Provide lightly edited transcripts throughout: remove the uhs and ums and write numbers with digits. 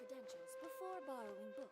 credentials before borrowing books.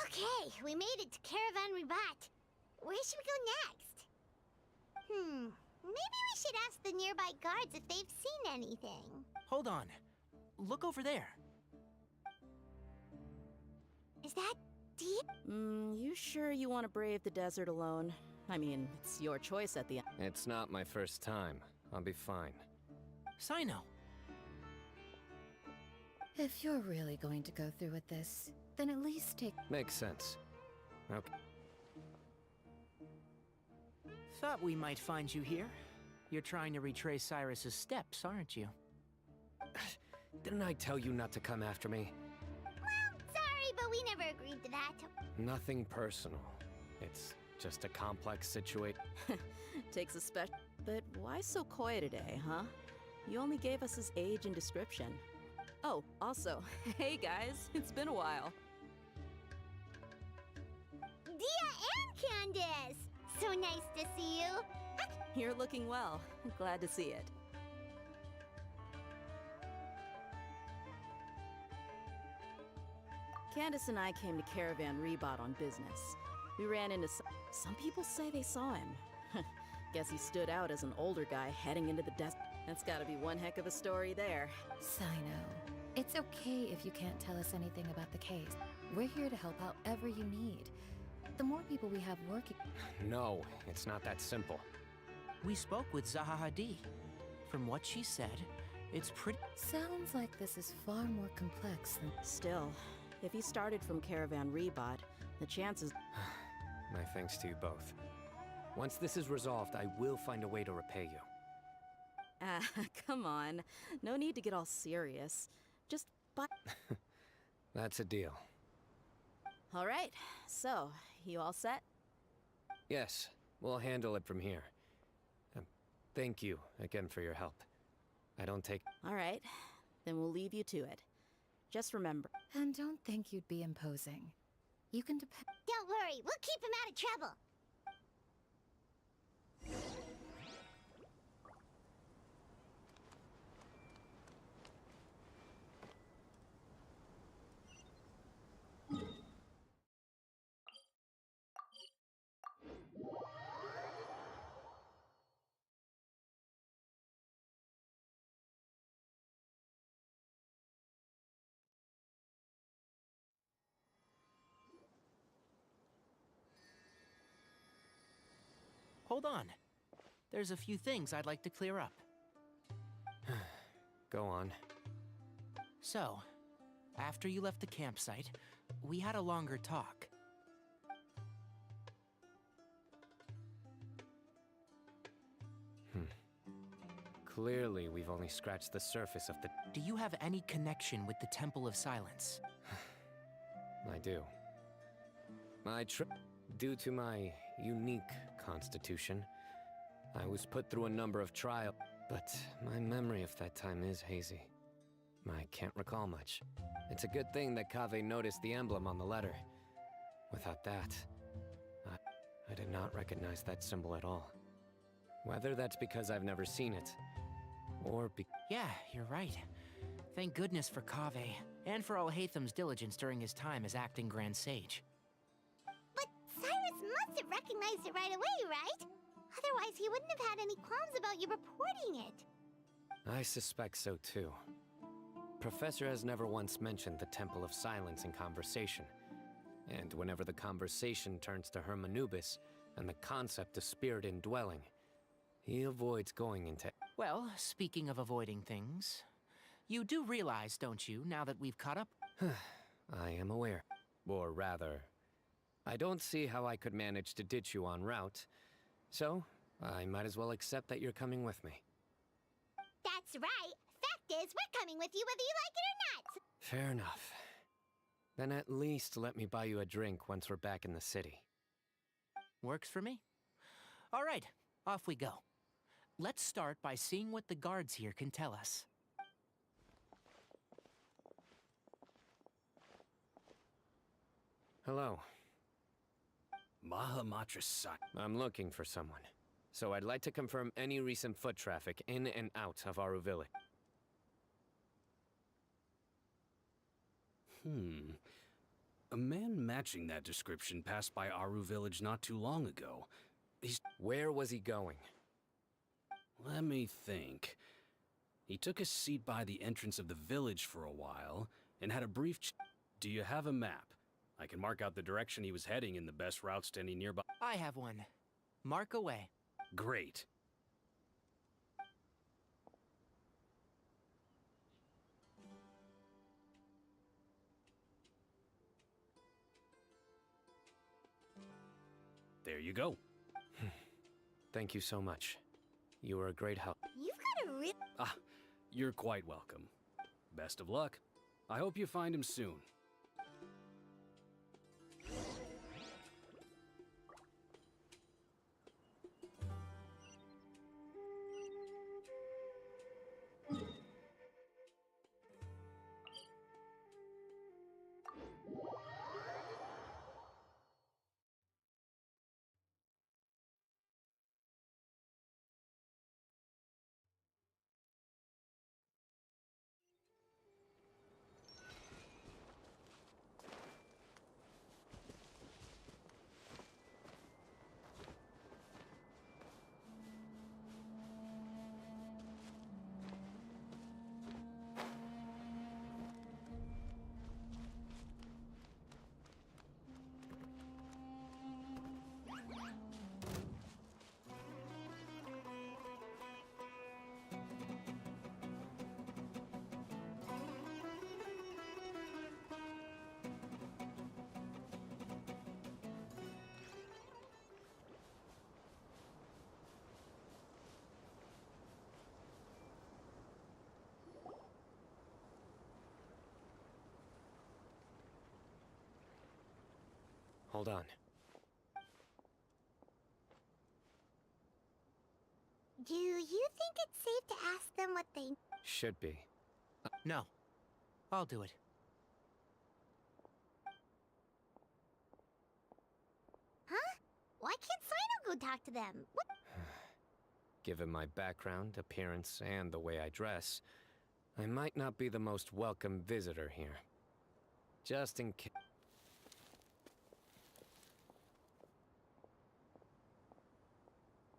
Okay, we made it to Caravan Ribat. Where should we go next? Maybe we should ask the nearby guards if they've seen anything. Hold on. Look over there. Is that deep? You sure you want to brave the desert alone? I mean, it's your choice at the end. It's not my first time. I'll be fine. Sino. If you're really going to go through with this, then at least take... Makes sense. Okay. Thought we might find you here. You're trying to retrace Cyrus's steps, aren't you? Didn't I tell you not to come after me? Well, sorry, but we never agreed to that. Nothing personal. It's just a complex situation. Takes a special... But why so coy today, huh? You only gave us his age and description. Oh, also, hey guys, it's been a while. Dia and Candace! So nice to see you. You're looking well. Glad to see it. Candace and I came to Caravan Rebot on business. We ran into some people say they saw him. Guess he stood out as an older guy heading into the desert. That's gotta be one heck of a story there. Sino, it's okay if you can't tell us anything about the case. We're here to help however you need. The more people we have working... No, it's not that simple. We spoke with Zaha Hadid. From what she said, it's pretty... Sounds like this is far more complex than... Still, if he started from Caravan Rebot, the chances... My thanks to you both. Once this is resolved, I will find a way to repay you. Ah, come on. No need to get all serious. Just buy... That's a deal. All right, so, you all set? Yes, we'll handle it from here. Thank you again for your help. I don't take... All right, then we'll leave you to it. Just remember... And don't think you'd be imposing. You can depend... Don't worry, we'll keep him out of trouble. Hold on. There's a few things I'd like to clear up. Go on. So, after you left the campsite, we had a longer talk. Clearly, we've only scratched the surface of the... Do you have any connection with the Temple of Silence? I do. Due to my unique constitution, I was put through a number of trials, but my memory of that time is hazy. I can't recall much. It's a good thing that Kaveh noticed the emblem on the letter. Without that, I did not recognize that symbol at all. Whether that's because I've never seen it, or Yeah, you're right. Thank goodness for Kaveh, and for Alhaitham's diligence during his time as acting Grand Sage. But Cyrus must have recognized it right away, right? Otherwise, he wouldn't have had any qualms about you reporting it. I suspect so too. Professor has never once mentioned the Temple of Silence in conversation. And whenever the conversation turns to Hermanubis and the concept of spirit indwelling, he avoids going into... Well, speaking of avoiding things, you do realize, don't you, now that we've caught up? I am aware. Or rather, I don't see how I could manage to ditch you en route, so I might as well accept that you're coming with me. That's right. Fact is, we're coming with you whether you like it or not. Fair enough. Then at least let me buy you a drink once we're back in the city. Works for me. All right, off we go. Let's start by seeing what the guards here can tell us. Hello. Mahamatra-san. I'm looking for someone. So I'd like to confirm any recent foot traffic in and out of Aru Village. A man matching that description passed by Aru Village not too long ago. Where was he going? Let me think. He took a seat by the entrance of the village for a while, and had a brief Do you have a map? I can mark out the direction he was heading and the best routes to any nearby... I have one. Mark away. Great. There you go. Thank you so much. You were a great help. You've got a real... Ah, you're quite welcome. Best of luck. I hope you find him soon. Hold on. Do you think it's safe to ask them what they... Should be. No. I'll do it. Huh? Why can't Sino go talk to them? What? Given my background, appearance, and the way I dress, I might not be the most welcome visitor here. Just in case...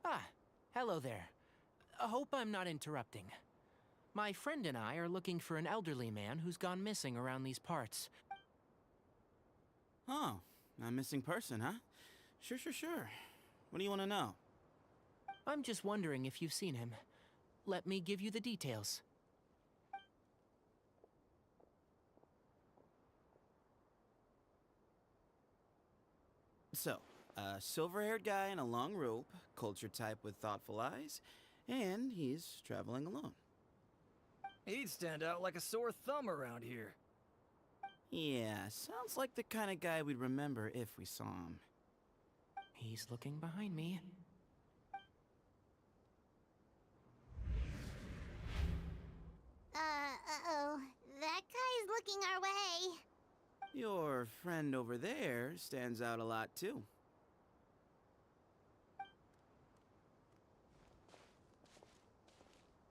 Ah, hello there. I hope I'm not interrupting. My friend and I are looking for an elderly man who's gone missing around these parts. Oh, a missing person, huh? Sure. What do you want to know? I'm just wondering if you've seen him. Let me give you the details. So, a silver-haired guy in a long robe, culture type with thoughtful eyes, and he's traveling alone. He'd stand out like a sore thumb around here. Yeah, sounds like the kind of guy we'd remember if we saw him. He's looking behind me. Uh-oh. your friend over there stands out a lot too.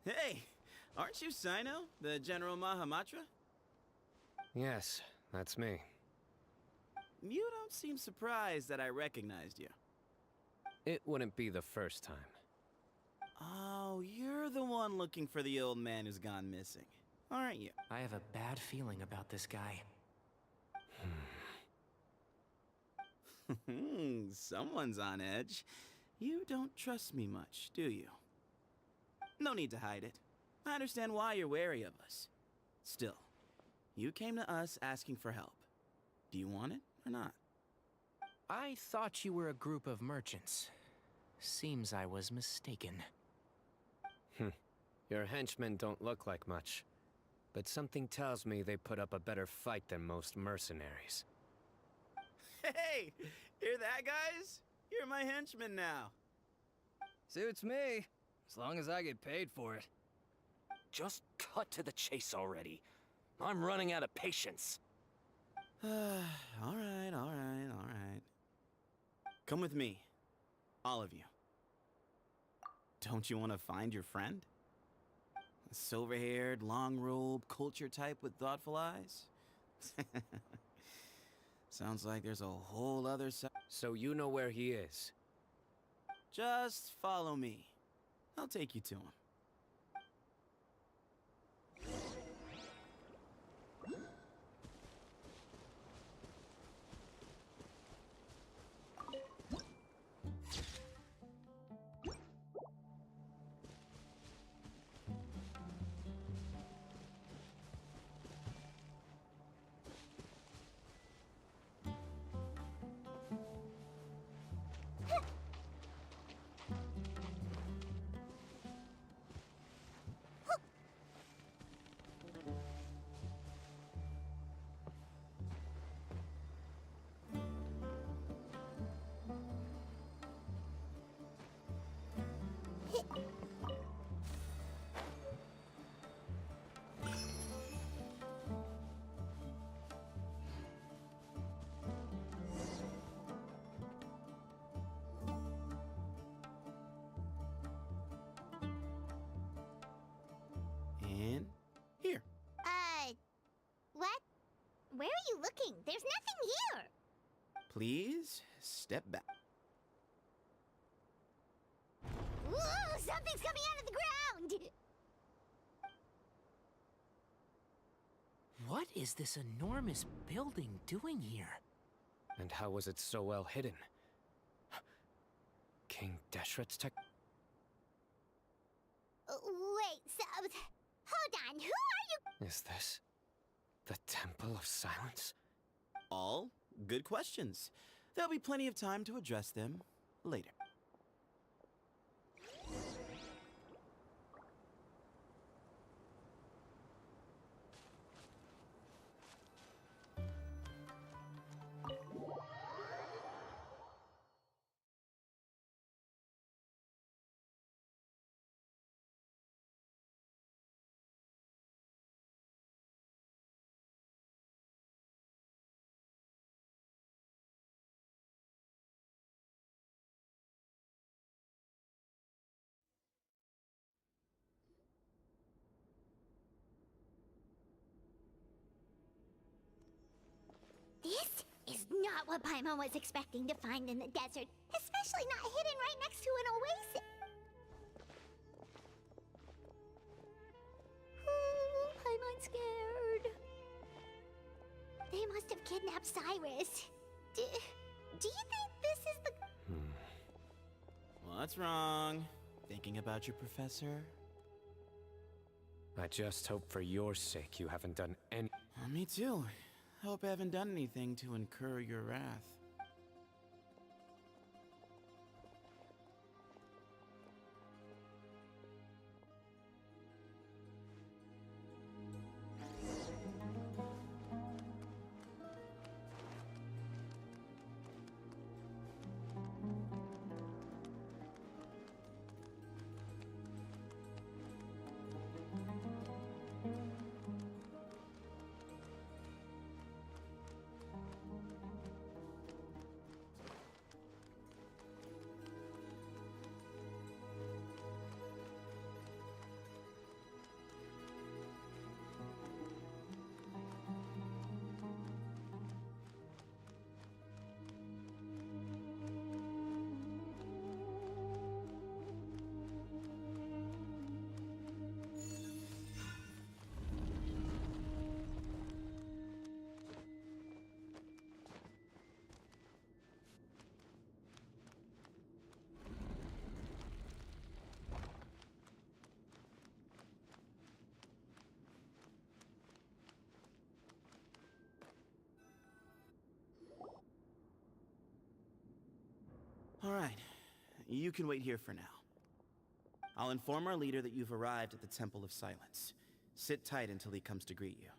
Hey, aren't you Sino, the General Mahamatra? Yes, that's me. You don't seem surprised that I recognized you. It wouldn't be the first time. Oh, you're the one looking for the old man who's gone missing, aren't you? I have a bad feeling about this guy. Someone's on edge. You don't trust me much, do you? No need to hide it. I understand why you're wary of us. Still, you came to us asking for help. Do you want it or not? I thought you were a group of merchants. Seems I was mistaken. Your henchmen don't look like much, but something tells me they put up a better fight than most mercenaries. Hey! Hear that, guys? You're my henchman now. Suits me, as long as I get paid for it. Just cut to the chase already. I'm running out of patience. All right, all right, all right. Come with me. All of you. Don't you want to find your friend? A silver-haired, long-robed, culture type with thoughtful eyes? Sounds like there's a whole other side. So you know where he is? Just follow me. I'll take you to him. And here. What? Where are you looking? There's nothing here! Please step back. Whoa! Something's coming out of the ground! What is this enormous building doing here? And how was it so well hidden? King Deshret's tech... Wait, so... Hold on, who are you? Is this the Temple of Silence? All good questions. There'll be plenty of time to address them later. This is not what Paimon was expecting to find in the desert, especially not hidden right next to an oasis. Oh, Paimon's scared. They must have kidnapped Cyrus. Do you think this is the... What's wrong? Thinking about your professor? I just hope for your sake you haven't done any... Me too. Hope I haven't done anything to incur your wrath. All right. You can wait here for now. I'll inform our leader that you've arrived at the Temple of Silence. Sit tight until he comes to greet you.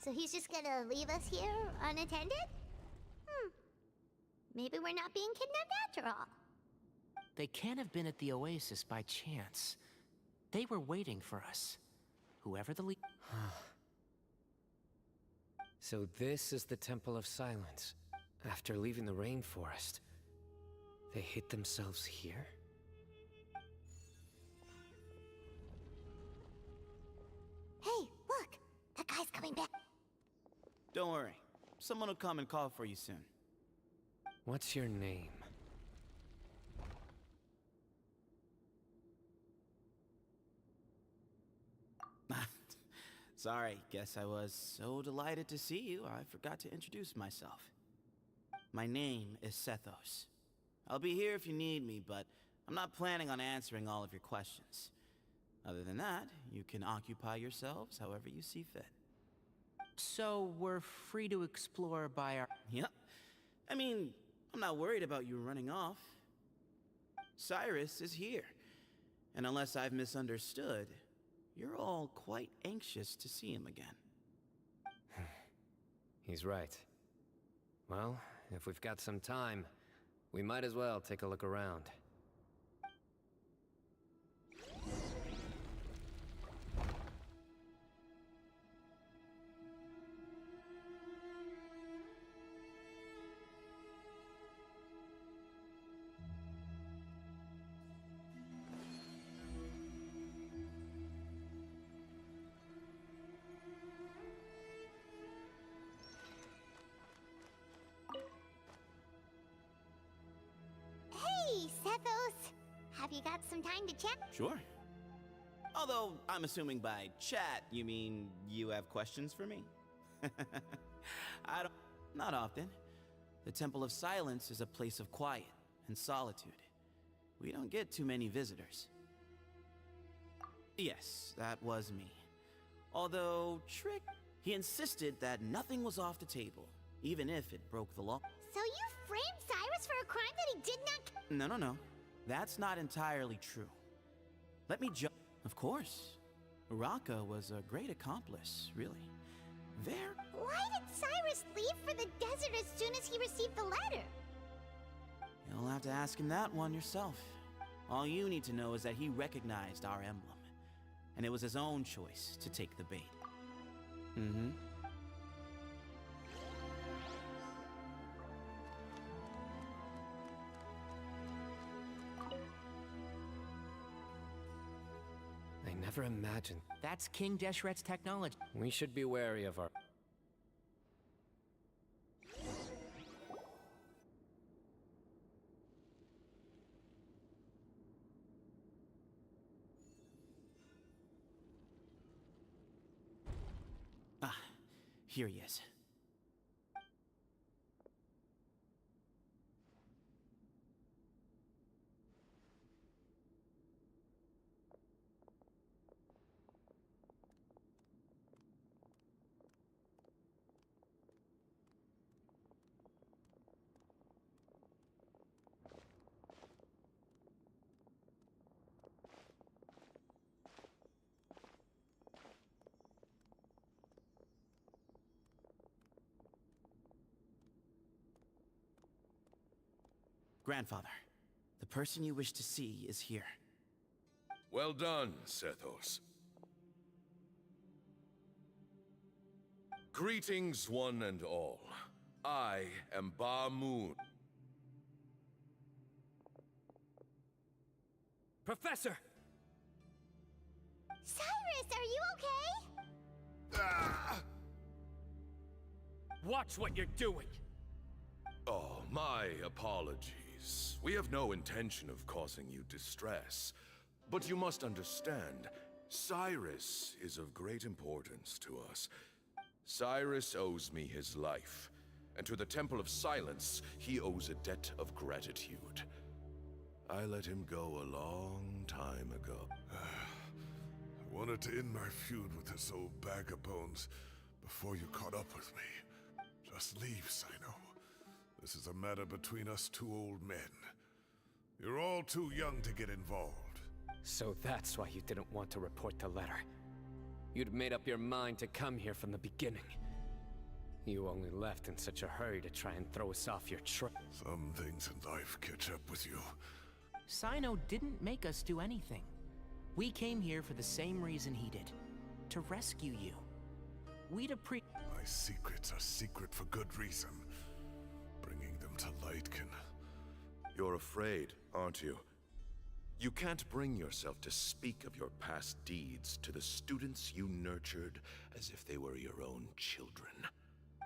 So he's just gonna leave us here unattended? Maybe we're not being kidnapped after all. They can't have been at the Oasis by chance. They were waiting for us. Whoever the lead. So this is the Temple of Silence. After leaving the rainforest, they hid themselves here? Hey, look! That guy's coming back. Don't worry. Someone will come and call for you soon. What's your name? Sorry, guess I was so delighted to see you, I forgot to introduce myself. My name is Sethos. I'll be here if you need me, but I'm not planning on answering all of your questions. Other than that, you can occupy yourselves however you see fit. So we're free to explore by our. Yep. I mean, I'm not worried about you running off. Cyrus is here. And unless I've misunderstood, you're all quite anxious to see him again. He's right. Well, if we've got some time, we might as well take a look around. Hey, Sethos! Have you got some time to chat? Sure. Although, I'm assuming by chat, you mean you have questions for me? Not often. The Temple of Silence is a place of quiet and solitude. We don't get too many visitors. Yes, that was me. Although, he insisted that nothing was off the table, even if it broke the law. So you framed Cyrus for a crime that he did not... No. That's not entirely true. Let me Of course. Uraka was a great accomplice, really. Why did Cyrus leave for the desert as soon as he received the letter? You'll have to ask him that one yourself. All you need to know is that he recognized our emblem. And it was his own choice to take the bait. Mm-hmm. I never imagined. That's King Deshret's technology. We should be wary of our... Here he is. Grandfather, the person you wish to see is here. Well done, Sethos. Greetings, one and all. I am Ba Moon. Professor! Cyrus, are you okay? Ah! Watch what you're doing! Oh, my apologies. We have no intention of causing you distress. But you must understand, Cyrus is of great importance to us. Cyrus owes me his life, and to the Temple of Silence, he owes a debt of gratitude. I let him go a long time ago. I wanted to end my feud with this old bag of bones before you caught up with me. Just leave, Sino. This is a matter between us two old men. You're all too young to get involved. So that's why you didn't want to report the letter. You'd made up your mind to come here from the beginning. You only left in such a hurry to try and throw us off your trail. Some things in life catch up with you. Sino didn't make us do anything. We came here for the same reason he did. To rescue you. We'd My secrets are secret for good reason. Bringing them to light can... You're afraid, aren't you? You can't bring yourself to speak of your past deeds to the students you nurtured as if they were your own children.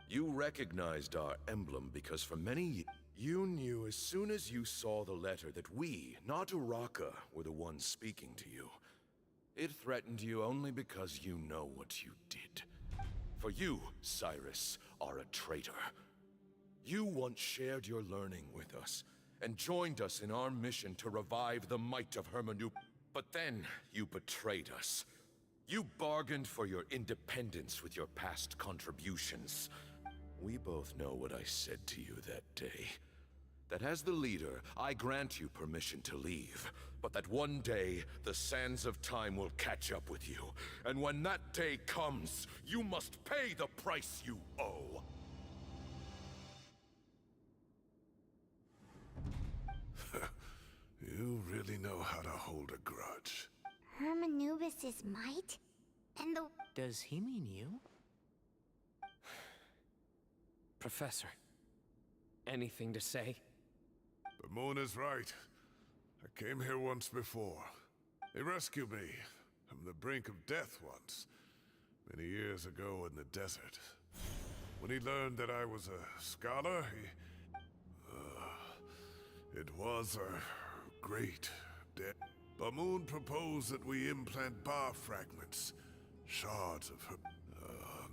You recognized our emblem because for many years, you knew as soon as you saw the letter that we, not Uraka, were the ones speaking to you. It threatened you only because you know what you did. For you, Cyrus, are a traitor. You once shared your learning with us, and joined us in our mission to revive the might of Hermanub. But then, you betrayed us. You bargained for your independence with your past contributions. We both know what I said to you that day. That as the leader, I grant you permission to leave, but that one day, the sands of time will catch up with you. And when that day comes, you must pay the price you owe. You really know how to hold a grudge. Hermanubis' might? And the... Does he mean you? Professor, anything to say? The moon is right. I came here once before. He rescued me from the brink of death once, many years ago in the desert. When he learned that I was a scholar, it was a great debt. Bamoon proposed that we implant bar fragments, shards of her.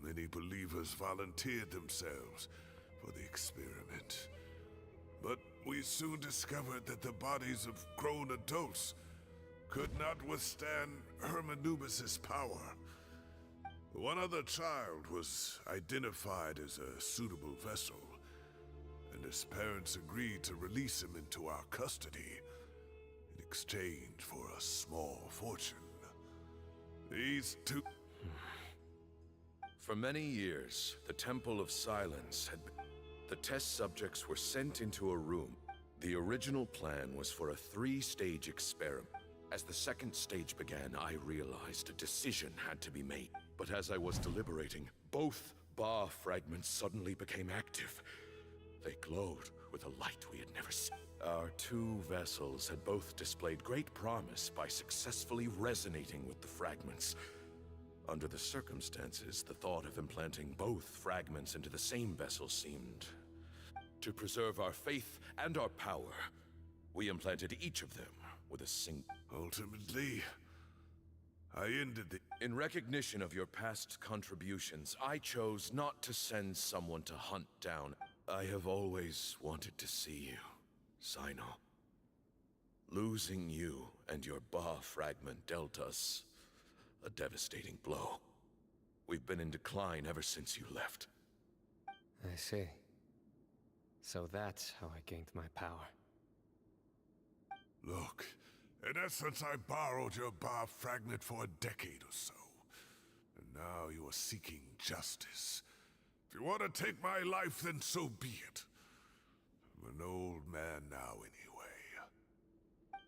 Many believers volunteered themselves for the experiment. But we soon discovered that the bodies of grown adults could not withstand Hermanubis' power. One other child was identified as a suitable vessel, and his parents agreed to release him into our custody in exchange for a small fortune. These two... For many years, the Temple of Silence had been... The test subjects were sent into a room. The original plan was for a 3-stage experiment. As the second stage began, I realized a decision had to be made. But as I was deliberating, both bar fragments suddenly became active. They glowed with a light we had never seen. Our 2 vessels had both displayed great promise by successfully resonating with the fragments. Under the circumstances, the thought of implanting both fragments into the same vessel seemed... To preserve our faith and our power, we implanted each of them with a single... Ultimately, I ended the... In recognition of your past contributions, I chose not to send someone to hunt down... I have always wanted to see you, Sino. Losing you and your Ba fragment dealt us a devastating blow. We've been in decline ever since you left. I see. So that's how I gained my power. Look, in essence, I borrowed your Ba fragment for a decade or so. And now you are seeking justice. If you want to take my life, then so be it. I'm an old man now anyway.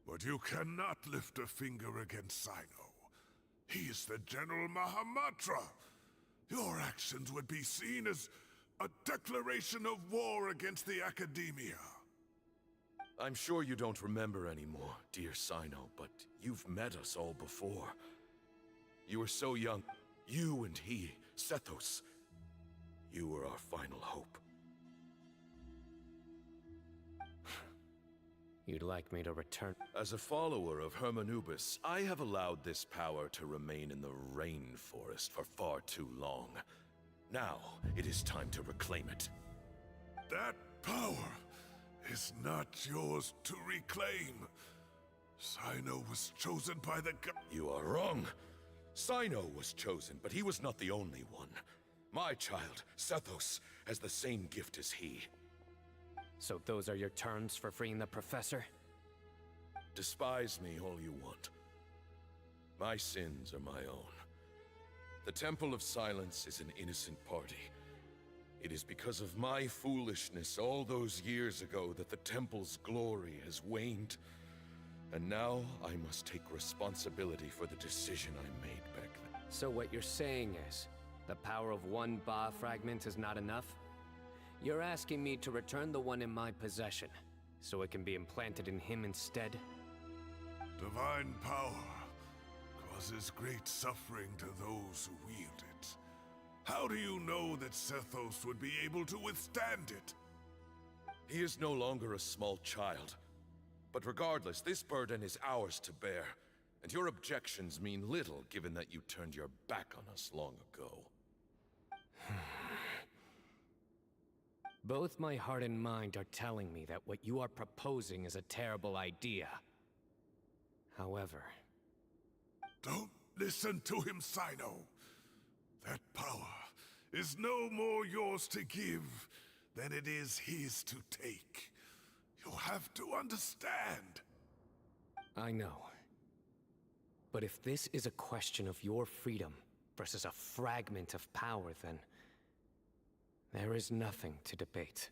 But you cannot lift a finger against Sino. He is the General Mahamatra. Your actions would be seen as a declaration of war against the Academia. I'm sure you don't remember anymore, dear Sino, but you've met us all before. You were so young. You and he, Sethos. You were our final hope. You'd like me to return? As a follower of Hermanubis, I have allowed this power to remain in the rainforest for far too long. Now, it is time to reclaim it. That power is not yours to reclaim. Sino was chosen by the You are wrong. Sino was chosen, but he was not the only one. My child, Sethos, has the same gift as he. So those are your terms for freeing the professor? Despise me all you want. My sins are my own. The Temple of Silence is an innocent party. It is because of my foolishness all those years ago that the Temple's glory has waned. And now I must take responsibility for the decision I made back then. So what you're saying is, the power of one Ba fragment is not enough? You're asking me to return the one in my possession, so it can be implanted in him instead? Divine power causes great suffering to those who wield it. How do you know that Sethos would be able to withstand it? He is no longer a small child. But regardless, this burden is ours to bear. And your objections mean little, given that you turned your back on us long ago. Both my heart and mind are telling me that what you are proposing is a terrible idea. However... Don't listen to him, Sino. That power is no more yours to give than it is his to take. You'll have to understand. I know. But if this is a question of your freedom versus a fragment of power, then... there is nothing to debate.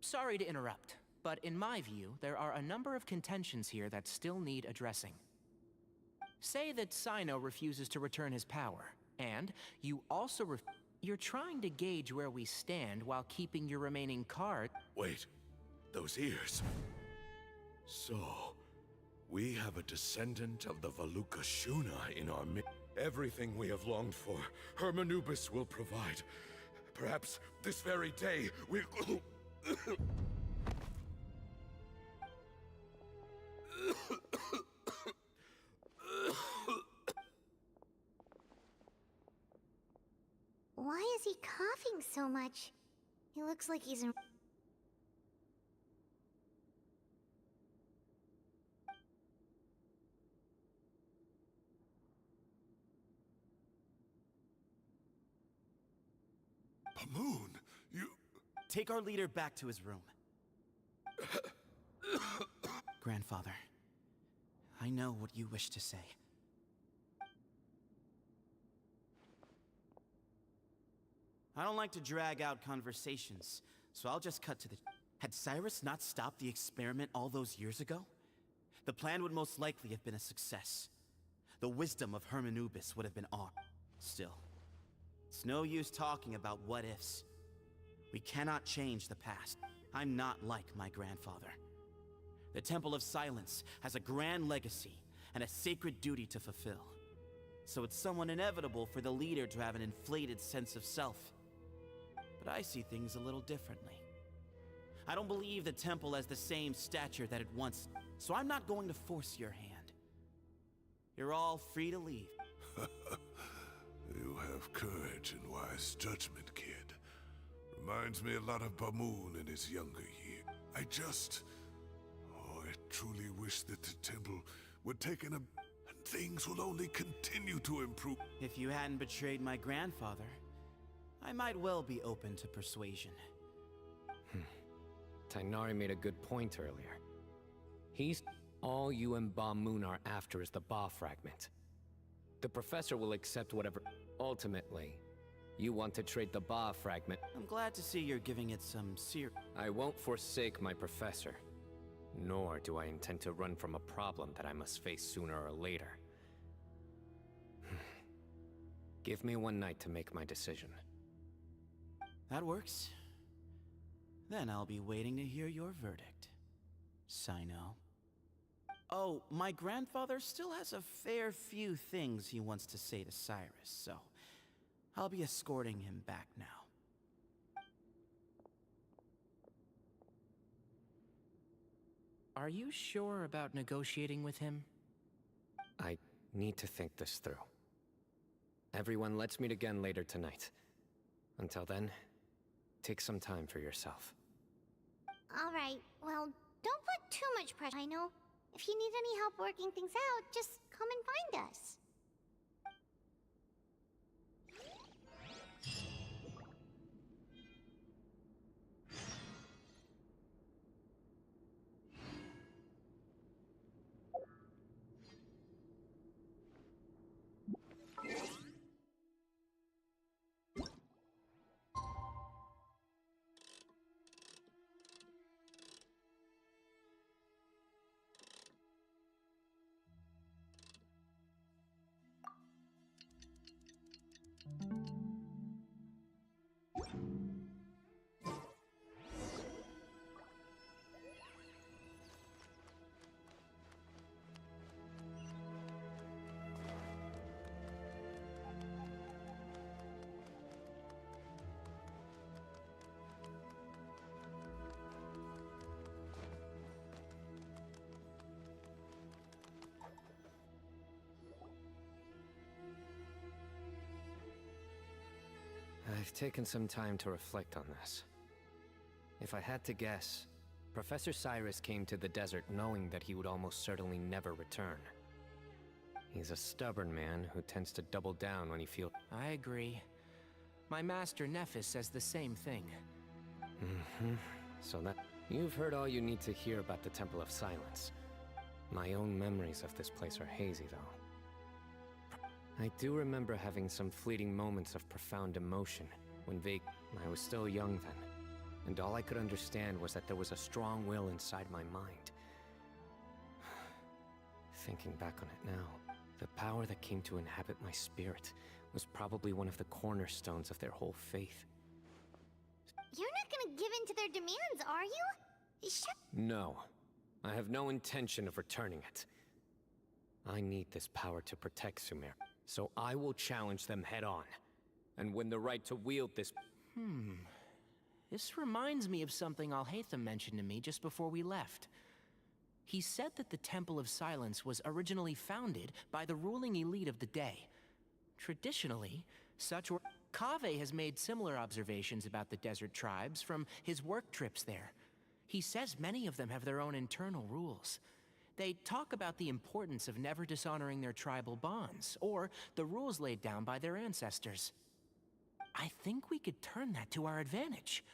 Sorry to interrupt, but in my view, there are a number of contentions here that still need addressing. Say that Sino refuses to return his power, and you also you're trying to gauge where we stand while keeping your remaining card. Wait, those ears. So, we have a descendant of the Valukashuna in our midst. Everything we have longed for, Hermanubis will provide. Perhaps this very day, we'll... Why is he coughing so much? He looks like he's in... Pamoon, you... Take our leader back to his room. Grandfather, I know what you wish to say. I don't like to drag out conversations, so I'll just cut to the... Had Cyrus not stopped the experiment all those years ago, the plan would most likely have been a success. The wisdom of Hermanubis would have been armed. Still, it's no use talking about what-ifs. We cannot change the past. I'm not like my grandfather. The Temple of Silence has a grand legacy and a sacred duty to fulfill. So it's somewhat inevitable for the leader to have an inflated sense of self. But I see things a little differently. I don't believe the temple has the same stature that it once, so I'm not going to force your hand. You're all free to leave. You have courage and wise judgment, kid. Reminds me a lot of Bamoon in his younger years. I truly wish that the temple would take and things will only continue to improve. If you hadn't betrayed my grandfather, I might well be open to persuasion. Tainari made a good point earlier. He's... all you and Bamoon are after is the Ba fragment. The professor will accept whatever... Ultimately, you want to trade the Ba fragment. I'm glad to see you're giving it some serious... I won't forsake my professor. Nor do I intend to run from a problem that I must face sooner or later. Give me one night to make my decision. That works. Then I'll be waiting to hear your verdict, Sino. Oh, my grandfather still has a fair few things he wants to say to Cyrus, so I'll be escorting him back now. Are you sure about negotiating with him? I need to think this through. Everyone, let's meet again later tonight. Until then, take some time for yourself. Alright, well, don't put too much pressure, I know. If you need any help working things out, just come and find us. I've taken some time to reflect on this. If I had to guess, Professor Cyrus came to the desert knowing that he would almost certainly never return. He's a stubborn man who tends to double down when he feels... I agree. My master Nephis says the same thing. So that... You've heard all you need to hear about the Temple of Silence. My own memories of this place are hazy, though. I do remember having some fleeting moments of profound emotion when I was still young then, and all I could understand was that there was a strong will inside my mind. Thinking back on it now, the power that came to inhabit my spirit was probably one of the cornerstones of their whole faith. You're not gonna give in to their demands, are you? No. I have no intention of returning it. I need this power to protect Sumer, so I will challenge them head-on, and win the right to wield this... This reminds me of something Alhaitham mentioned to me just before we left. He said that the Temple of Silence was originally founded by the ruling elite of the day. Traditionally, Kaveh has made similar observations about the desert tribes from his work trips there. He says many of them have their own internal rules. They talk about the importance of never dishonoring their tribal bonds, or the rules laid down by their ancestors. I think we could turn that to our advantage.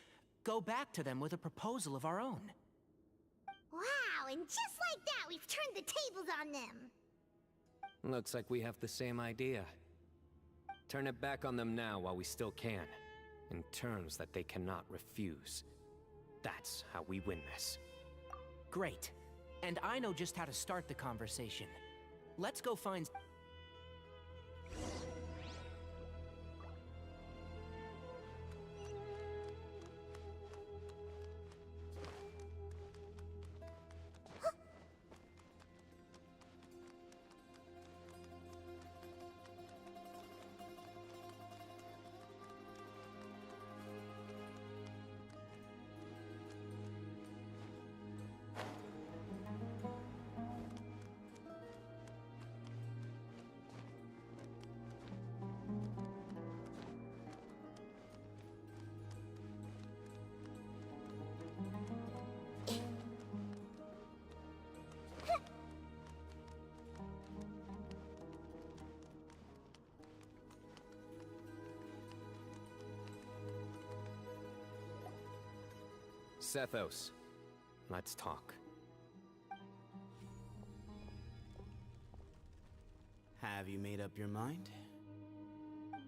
Go back to them with a proposal of our own. Wow, and just like that, we've turned the tables on them. Looks like we have the same idea. Turn it back on them now while we still can, in terms that they cannot refuse. That's how we win this. Great. And I know just how to start the conversation. Let's go find... Sethos, let's talk. Have you made up your mind?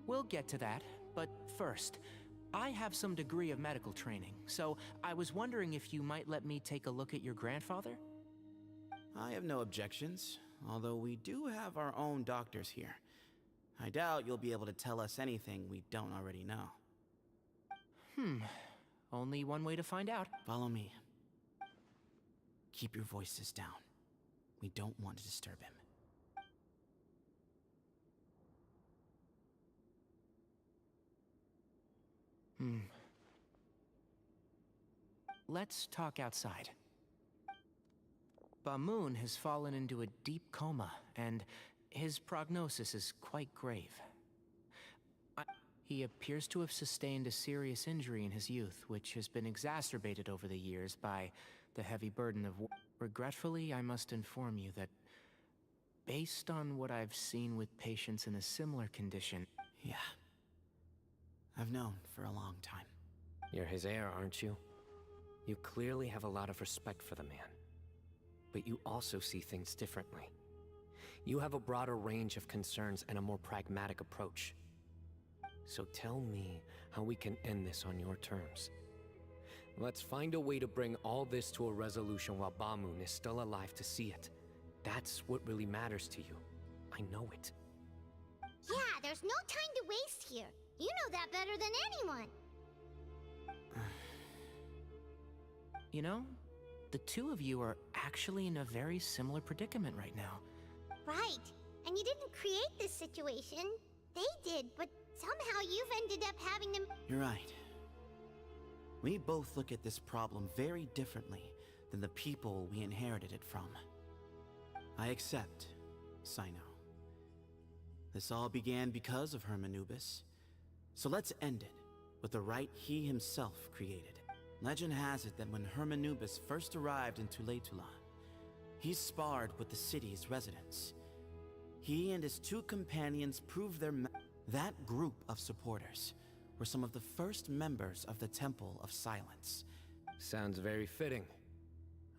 We'll get to that, but first, I have some degree of medical training, so I was wondering if you might let me take a look at your grandfather? I have no objections, although we do have our own doctors here. I doubt you'll be able to tell us anything we don't already know. Only one way to find out. Follow me. Keep your voices down. We don't want to disturb him. Let's talk outside. Bamoon has fallen into a deep coma, and his prognosis is quite grave. He appears to have sustained a serious injury in his youth, which has been exacerbated over the years by the heavy burden of war. Regretfully, I must inform you that, based on what I've seen with patients in a similar condition... Yeah. I've known for a long time. You're his heir, aren't you? You clearly have a lot of respect for the man. But you also see things differently. You have a broader range of concerns and a more pragmatic approach. So tell me how we can end this on your terms. Let's find a way to bring all this to a resolution while Bamoon is still alive to see it. That's what really matters to you. I know it. Yeah, there's no time to waste here. You know that better than anyone. You know, the two of you are actually in a very similar predicament right now. Right. And you didn't create this situation. They did, but somehow you've ended up having to... You're right. We both look at this problem very differently than the people we inherited it from. I accept, Sino. This all began because of Hermanubis. So let's end it with the rite he himself created. Legend has it that when Hermanubis first arrived in Tuletula, he sparred with the city's residents. He and his two companions proved that group of supporters were some of the first members of the Temple of Silence. Sounds very fitting.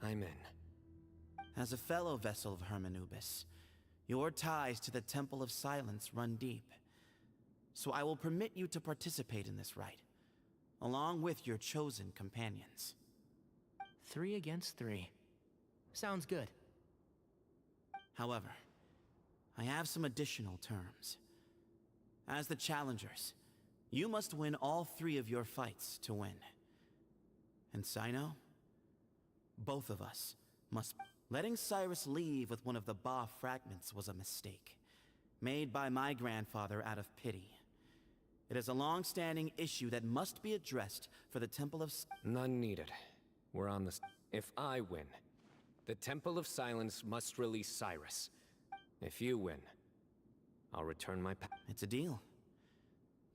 I'm in. As a fellow vessel of Hermanubis, your ties to the Temple of Silence run deep. So I will permit you to participate in this rite, along with your chosen companions. 3 against 3. Sounds good. However, I have some additional terms. As the challengers, you must win all 3 of your fights to win. And Sino, both of us must... Letting Cyrus leave with one of the Ba fragments was a mistake, made by my grandfather out of pity. It is a long-standing issue that must be addressed for the Temple of... None needed. We're on the... If I win, the Temple of Silence must release Cyrus. If you win, I'll return my... It's a deal.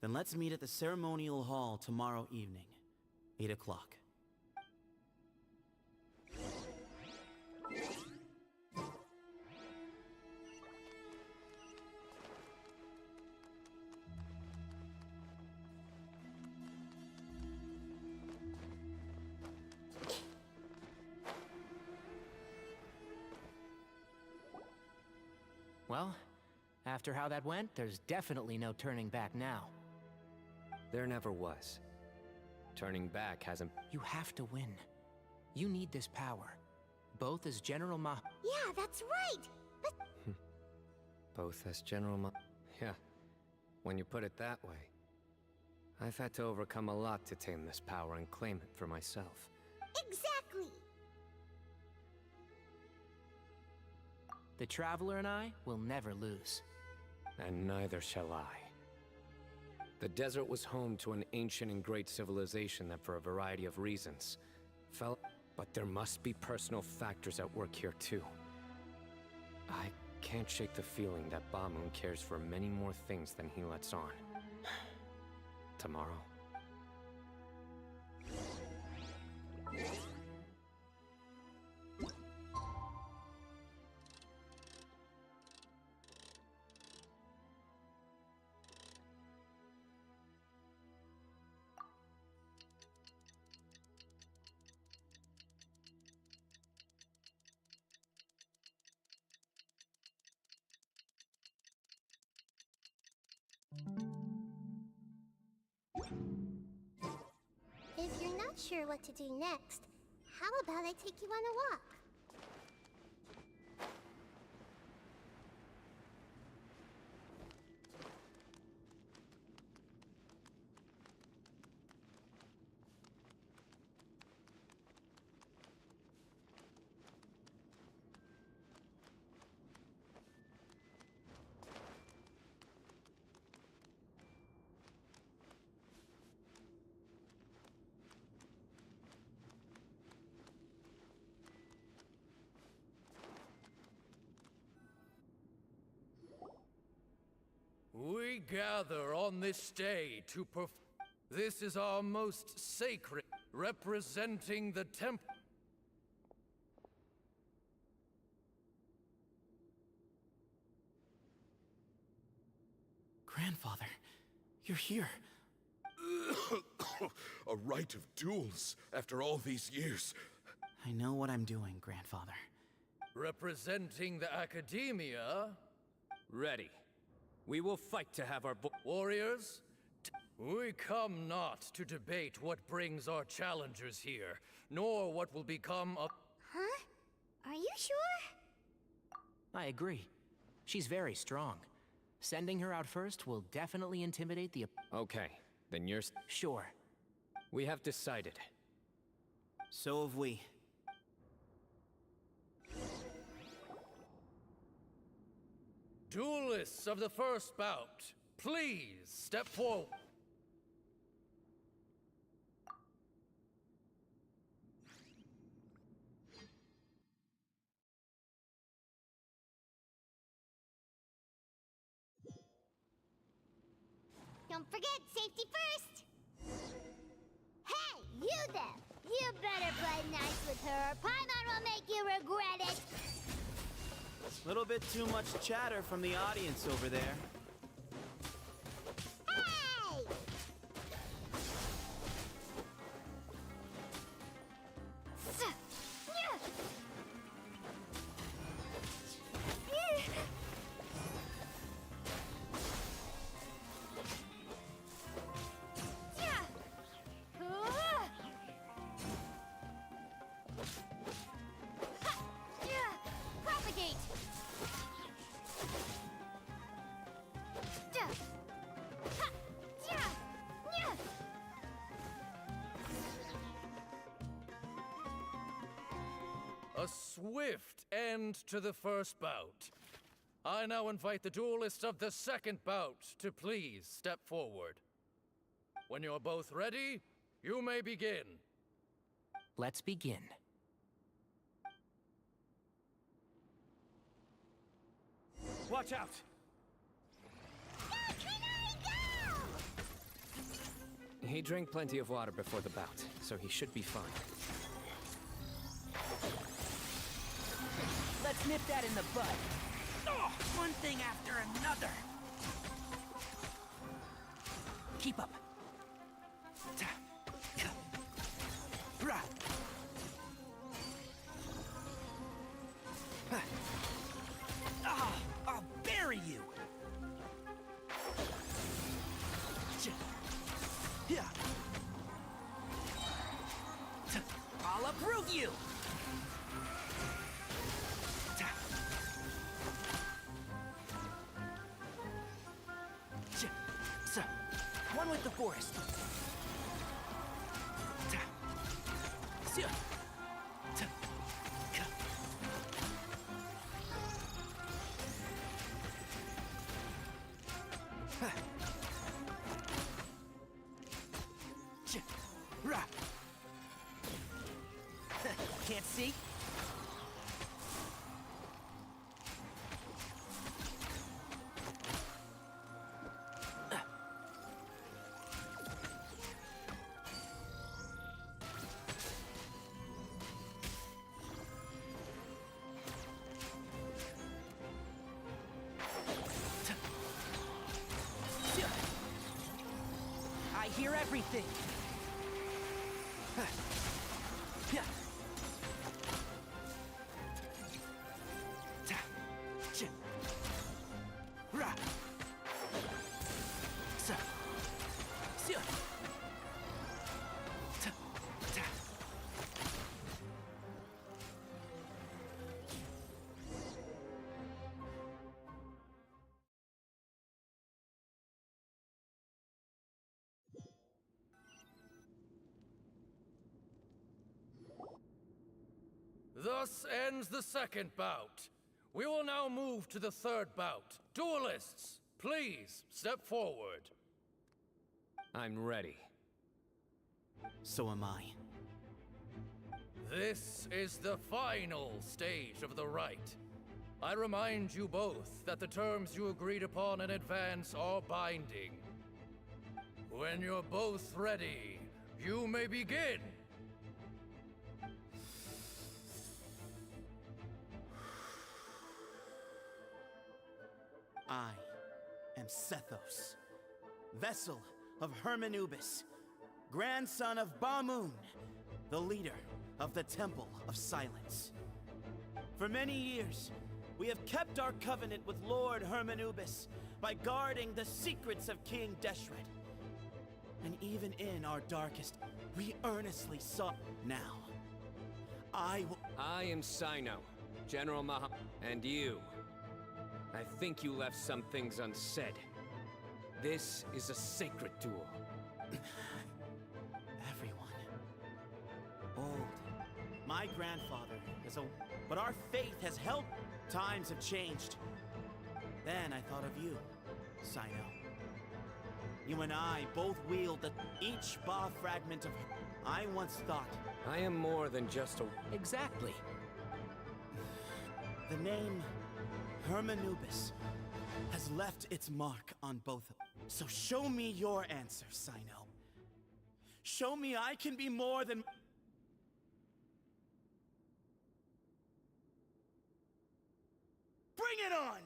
Then let's meet at the ceremonial hall tomorrow evening, 8 o'clock. Well, after how that went, there's definitely no turning back now. There never was. Turning back hasn't... You have to win. You need this power. Both as General Ma... Yeah, that's right. But... Both as General Ma... Yeah. When you put it that way. I've had to overcome a lot to tame this power and claim it for myself. Exactly. The Traveler and I will never lose. And neither shall I. The desert was home to an ancient and great civilization that for a variety of reasons fell... But there must be personal factors at work here too. I can't shake the feeling that Bamoon cares for many more things than he lets on. Tomorrow. If you're not sure what to do next, how about I take you on a walk? We gather on this day to This is our most sacred, representing the temple. Grandfather, you're here. A rite of duels after all these years. I know what I'm doing, Grandfather. Representing the academia, Ready. We will fight to have our warriors, we come not to debate what brings our challengers here, nor what will become of... Huh? Are you sure? I agree. She's very strong. Sending her out first will definitely intimidate the... Okay, then you're... Sure. We have decided. So have we. Duelists of the first bout, please step forward. Don't forget, safety first! Hey, you there! You better play nice with her, or Paimon will make you regret it! Little bit too much chatter from the audience over there. Hey! Propagate! A swift end to the first bout. I now invite the duelists of the second bout to please step forward. When you're both ready, you may begin. Let's begin. Watch out! He drank plenty of water before the bout, so he should be fine. Let's nip that in the bud. Oh, one thing after another. Keep up. Ta. Ka. Ra. Ha. Ah, I'll bury you. Ch. Yeah. Ta. I'll uproot you. Ta. Ch. Sa. One with the forest. Ta. Sia. Ta. Ka. Ha. Ch. Ra. Can't see? I hear everything. Yeah. Ta. Ch. Ra. Sa. Sia. Ta. Ta. Thus ends the second bout. We will now move to the third bout. Duelists, please step forward. I'm ready. So am I. This is the final stage of the rite. I remind you both that the terms you agreed upon in advance are binding. When you're both ready, you may begin. I am Sethos, vessel of Hermanubis, grandson of Bamun, the leader of the Temple of Silence. For many years, we have kept our covenant with Lord Hermanubis by guarding the secrets of King Deshret. And even in our darkest, we earnestly sought. Now, I am Sino, General and you. I think you left some things unsaid. This is a sacred duel. Everyone. Old. My grandfather is a... But our faith has held... Times have changed. Then I thought of you, Sino. You and I both wield each Ba fragment of... I once thought... I am more than just a... Exactly. The name Hermanubis has left its mark on both of them. So show me your answer, Sino. Show me I can be more than... Bring it on!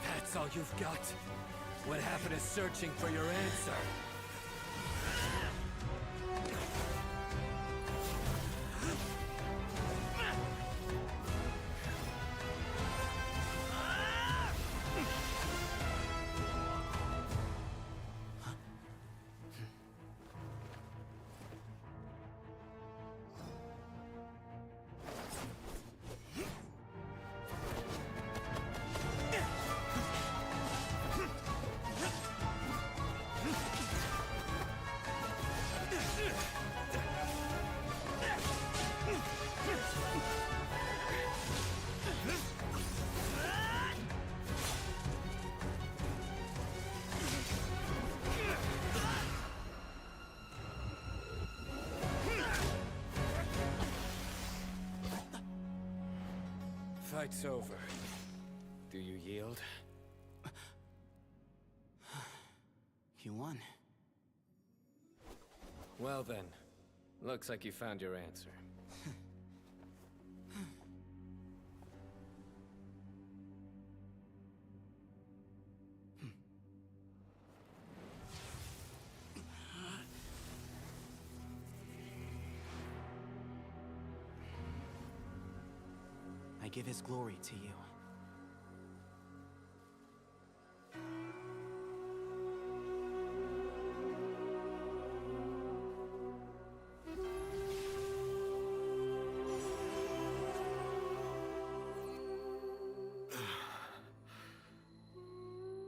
That's all you've got? What happened to searching for your answer? Fight's over. Do you yield? You won. Well then, looks like you found your answer. I give his glory to you.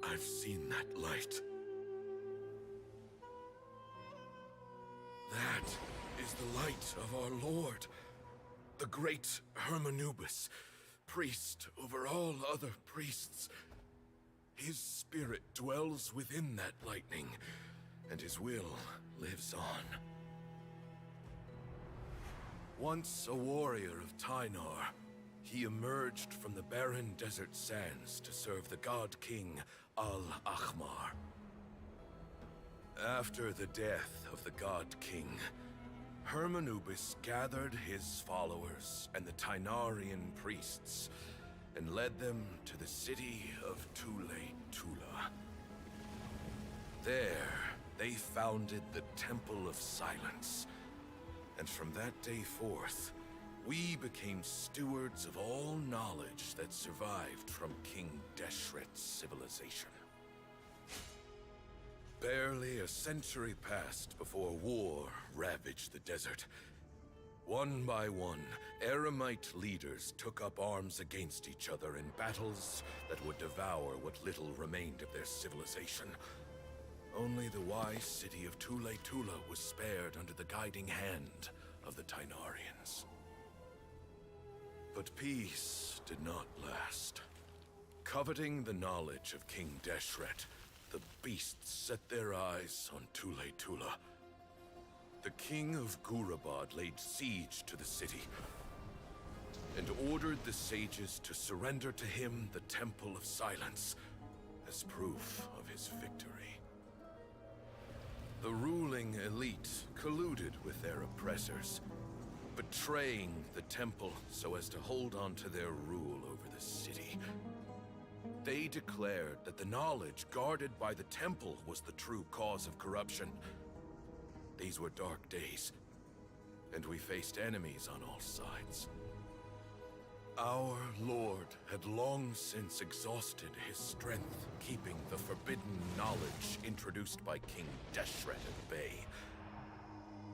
I've seen that light. That is the light of our Lord, the great Hermanubis, priest over all other priests. His spirit dwells within that lightning, and his will lives on. Once a warrior of Tynar, he emerged from the barren desert sands to serve the god king Al-Ahmar. After the death of the god king, Hermanubis gathered his followers and the Tynarian priests and led them to the city of Tule-Tula. There, they founded the Temple of Silence, and from that day forth, we became stewards of all knowledge that survived from King Deshret's civilization. Barely a century passed before war ravaged the desert. One by one, Eremite leaders took up arms against each other in battles that would devour what little remained of their civilization. Only the wise city of Tule Tula was spared under the guiding hand of the Tainarians. But peace did not last. Coveting the knowledge of King Deshret, the beasts set their eyes on Tule Tula. The king of Gurabad laid siege to the city and ordered the sages to surrender to him the Temple of Silence as proof of his victory. The ruling elite colluded with their oppressors, betraying the temple so as to hold on to their rule over the city. They declared that the knowledge guarded by the temple was the true cause of corruption. These were dark days, and we faced enemies on all sides. Our Lord had long since exhausted his strength, keeping the forbidden knowledge introduced by King Deshret at bay.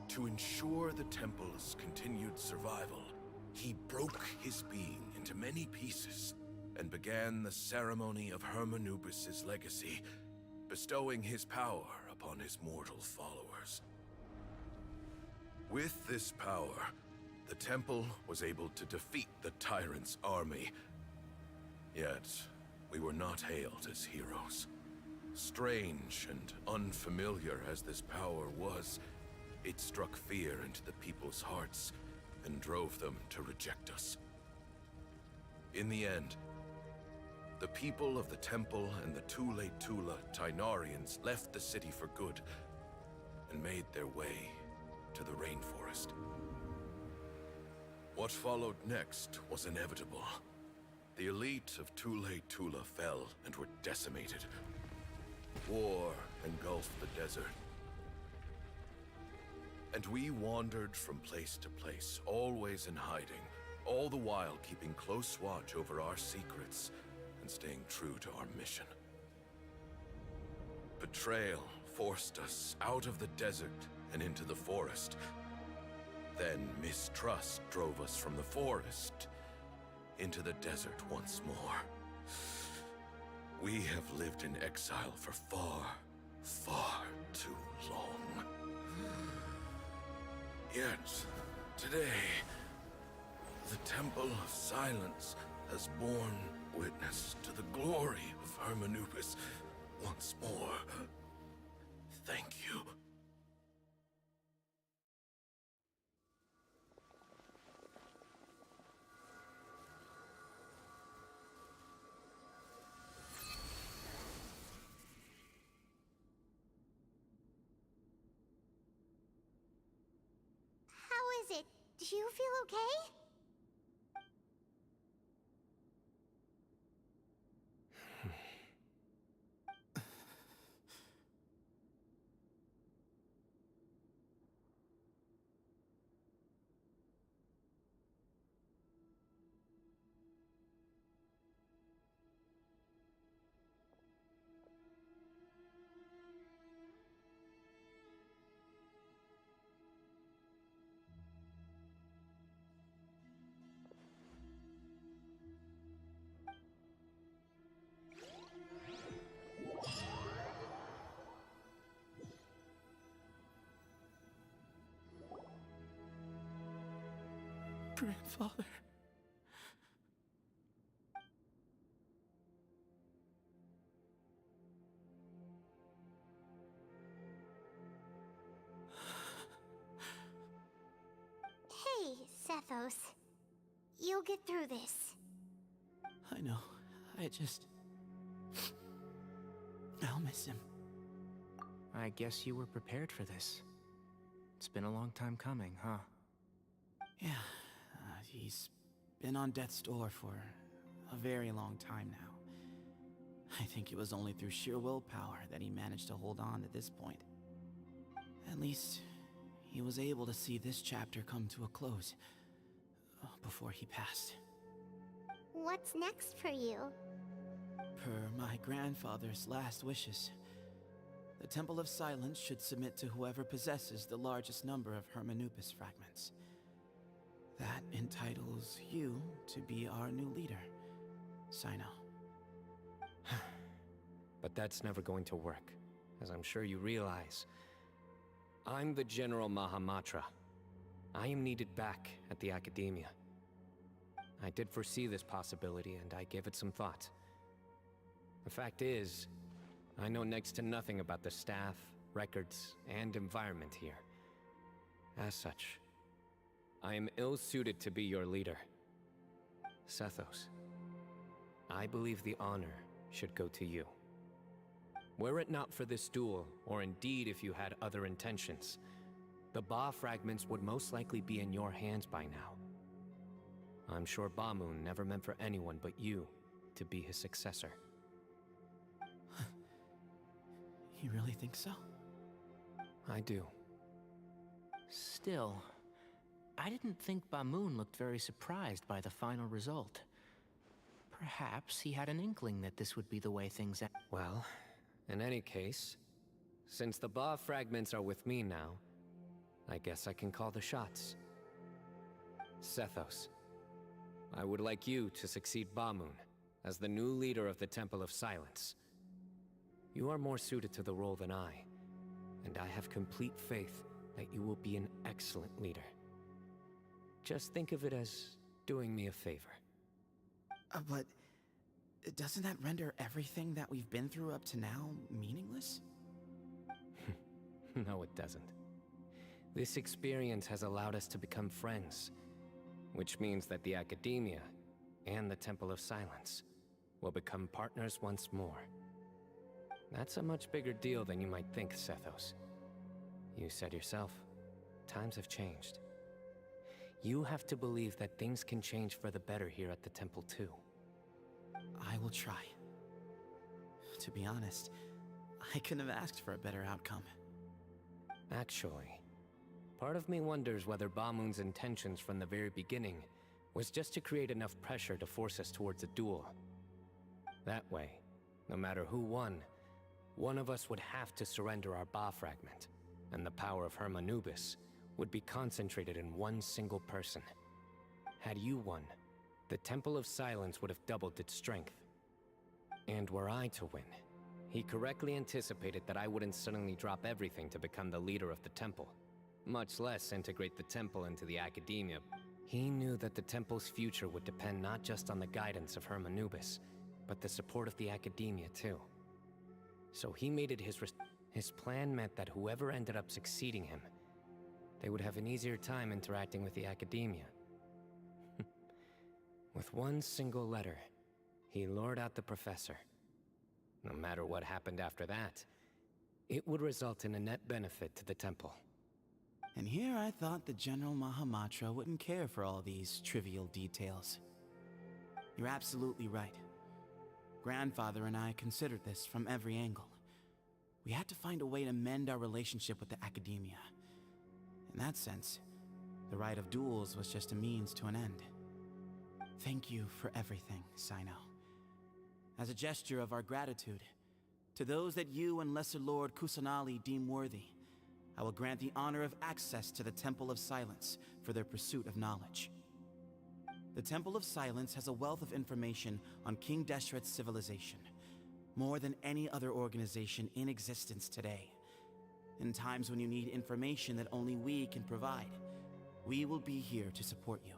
To ensure the temple's continued survival, he broke his being into many pieces and began the ceremony of Hermanubis' legacy, bestowing his power upon his mortal followers. With this power, the temple was able to defeat the tyrant's army. Yet, we were not hailed as heroes. Strange and unfamiliar as this power was, it struck fear into the people's hearts and drove them to reject us. In the end, the people of the temple and the Tule Tula Tainarians left the city for good and made their way to the rainforest. What followed next was inevitable. The elite of Tule Tula fell and were decimated. War engulfed the desert. And we wandered from place to place, always in hiding, all the while keeping close watch over our secrets and staying true to our mission. Betrayal forced us out of the desert and into the forest. Then mistrust drove us from the forest into the desert once more. We have lived in exile for far, far too long. Yet, today, the Temple of Silence has borne witness to the glory of Hermanubis once more. Thank you. How is it? Do you feel okay? Grandfather. Hey, Sethos. You'll get through this. I know. I'll miss him. I guess you were prepared for this. It's been a long time coming, huh? Yeah, he's been on death's door for a very long time now. I think it was only through sheer willpower that he managed to hold on to this point. At least, he was able to see this chapter come to a close before he passed. What's next for you? Per my grandfather's last wishes, the Temple of Silence should submit to whoever possesses the largest number of Hermanubis fragments. That entitles you to be our new leader, Sino. But that's never going to work. as I'm sure you realize. I'm the General Mahamatra. I am needed back at the Academia. I did foresee this possibility, and I gave it some thought. The fact is, I know next to nothing about the staff, records, and environment here. As such, I am ill-suited to be your leader. Sethos, I believe the honor should go to you. Were it not for this duel, or indeed if you had other intentions, the Ba fragments would most likely be in your hands by now. I'm sure Bamun never meant for anyone but you to be his successor. You really think so? I do. Still, I didn't think Bamun looked very surprised by the final result. Perhaps he had an inkling that this would be the way things end. Well, in any case, since the Ba fragments are with me now, I guess I can call the shots. Sethos, I would like you to succeed Bamun as the new leader of the Temple of Silence. You are more suited to the role than I, and I have complete faith that you will be an excellent leader. Just think of it as doing me a favor. But doesn't that render everything that we've been through up to now meaningless? No, it doesn't. This experience has allowed us to become friends, which means that the Academia and the Temple of Silence will become partners once more. That's a much bigger deal than you might think, Sethos. You said yourself, times have changed. You have to believe that things can change for the better here at the temple too. I will try. To be honest, I couldn't have asked for a better outcome. Actually, part of me wonders whether Bamun's intentions from the very beginning was just to create enough pressure to force us towards a duel. That way, no matter who won, one of us would have to surrender our Ba fragment, and the power of Hermanubis would be concentrated in one single person. Had you won, the Temple of Silence would have doubled its strength. And were I to win, he correctly anticipated that I wouldn't suddenly drop everything to become the leader of the temple, much less integrate the temple into the Academia. He knew that the temple's future would depend not just on the guidance of Hermanubis, but the support of the Academia too. So he made it his plan meant that whoever ended up succeeding him, they would have an easier time interacting with the Academia. With one single letter, he lured out the professor. No matter what happened after that, it would result in a net benefit to the temple. And here I thought the General Mahamatra wouldn't care for all these trivial details. You're absolutely right. Grandfather and I considered this from every angle. We had to find a way to mend our relationship with the Academia. In that sense, the right of duels was just a means to an end. Thank you for everything, Sino. As a gesture of our gratitude, to those that you and Lesser Lord Kusanali deem worthy, I will grant the honor of access to the Temple of Silence for their pursuit of knowledge. The Temple of Silence has a wealth of information on King Deshret's civilization, more than any other organization in existence today. In times when you need information that only we can provide, we will be here to support you.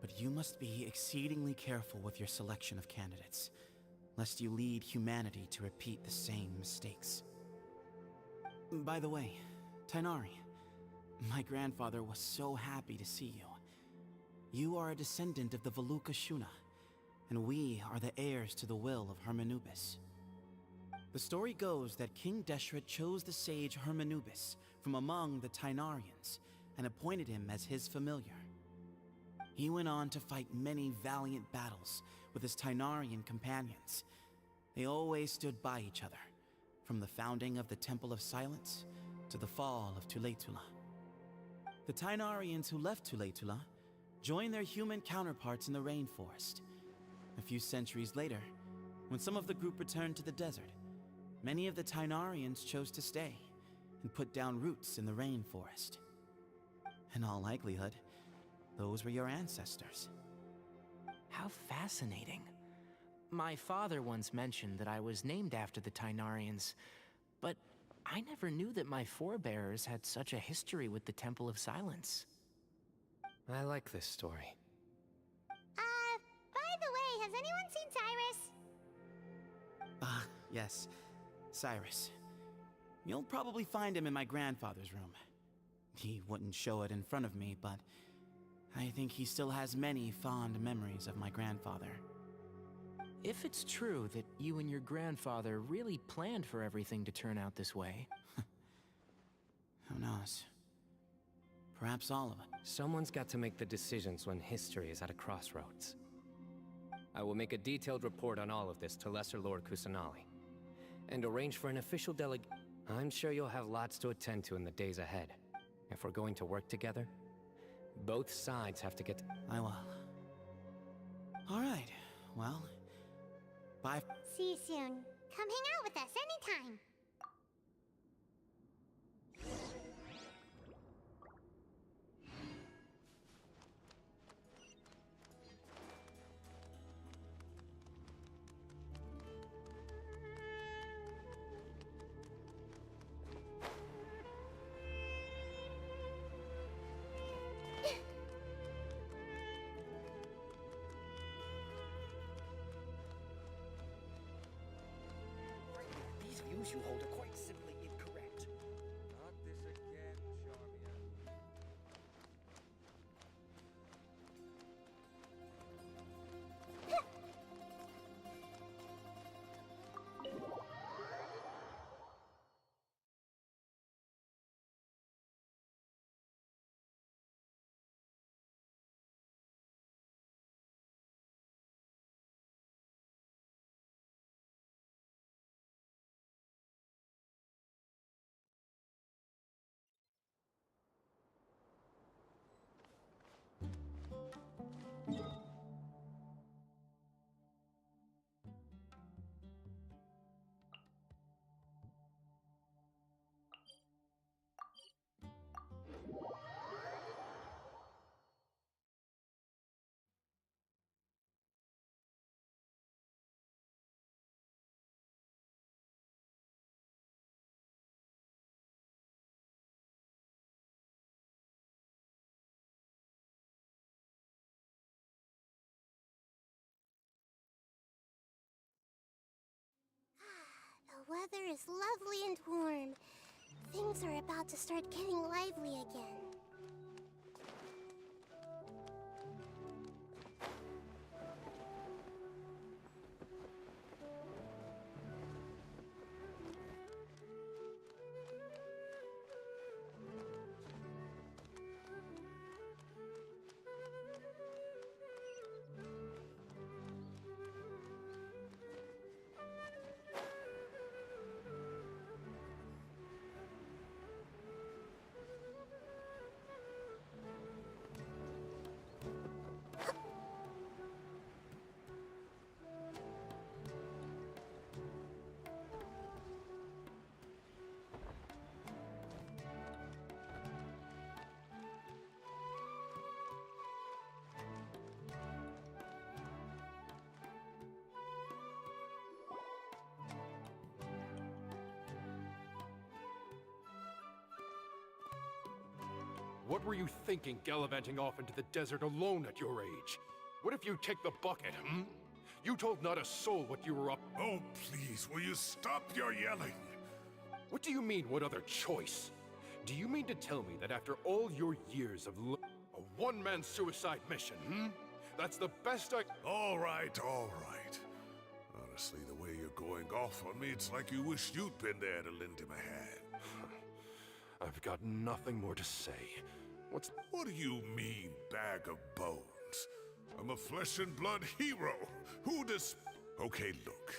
But you must be exceedingly careful with your selection of candidates, lest you lead humanity to repeat the same mistakes. By the way, Tainari, my grandfather was so happy to see you. You are a descendant of the Veluka Shuna, and we are the heirs to the will of Hermanubis. The story goes that King Deshret chose the sage Hermanubis from among the Tainarians and appointed him as his familiar. He went on to fight many valiant battles with his Tainarian companions. They always stood by each other, from the founding of the Temple of Silence to the fall of Tuletula. The Tainarians who left Tuletula joined their human counterparts in the rainforest. A few centuries later, when some of the group returned to the desert, many of the Tainarians chose to stay and put down roots in the rainforest. In all likelihood, those were your ancestors. How fascinating. My father once mentioned that I was named after the Tainarians, but I never knew that my forebears had such a history with the Temple of Silence. I like this story. By the way, has anyone seen Cyrus? Yes. Cyrus. You'll probably find him in my grandfather's room. He wouldn't show it in front of me, but I think he still has many fond memories of my grandfather. If it's true that you and your grandfather really planned for everything to turn out this way... Who knows? Perhaps all of it. Someone's got to make the decisions when history is at a crossroads. I will make a detailed report on all of this to Lesser Lord Kusanali, and arrange for an official I'm sure you'll have lots to attend to in the days ahead. If we're going to work together, both sides have to get... I will. All right. Well, bye. See you soon. Come hang out with us anytime. These views you hold are quite simply incorrect. Not this again, Charmian. The weather is lovely and warm. Things are about to start getting lively again. What were you thinking, gallivanting off into the desert alone at your age? What if you take the bucket, hmm? You told not a soul what you were up... Oh, please, will you stop your yelling? What do you mean, what other choice? Do you mean to tell me that after all your years of a one-man suicide mission, hmm? That's the best I... All right, all right. Honestly, the way you're going off on me, it's like you wish you'd been there to lend him a hand. I've got nothing more to say. What do you mean, bag of bones? I'm a flesh and blood hero. Who does... Okay, look.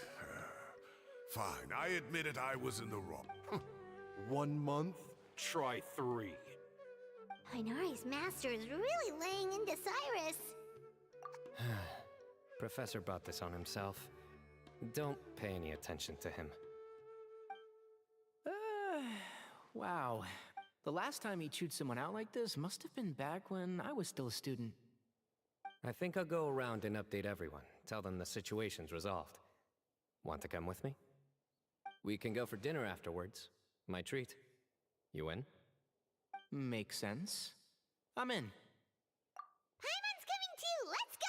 Fine, I admit it, I was in the wrong. 1 month? Try 3. Inari's master is really laying into Cyrus. Professor brought this on himself. Don't pay any attention to him. Wow. The last time he chewed someone out like this must have been back when I was still a student. I think I'll go around and update everyone. Tell them the situation's resolved. Want to come with me? We can go for dinner afterwards. My treat. You in? Makes sense. I'm in. Paimon's coming too! Let's go!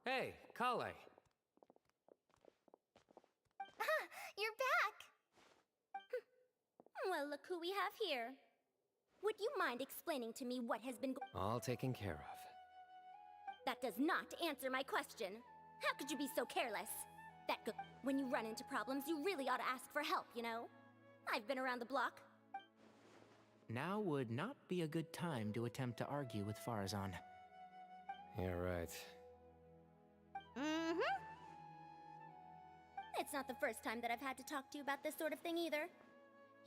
Hey, Kale. You're back! Well, look who we have here. Would you mind explaining to me what has been All taken care of. That does not answer my question. How could you be so careless? When you run into problems, you really ought to ask for help, you know? I've been around the block. Now would not be a good time to attempt to argue with Farazan. You're right. Mm-hmm. It's not the first time that I've had to talk to you about this sort of thing either.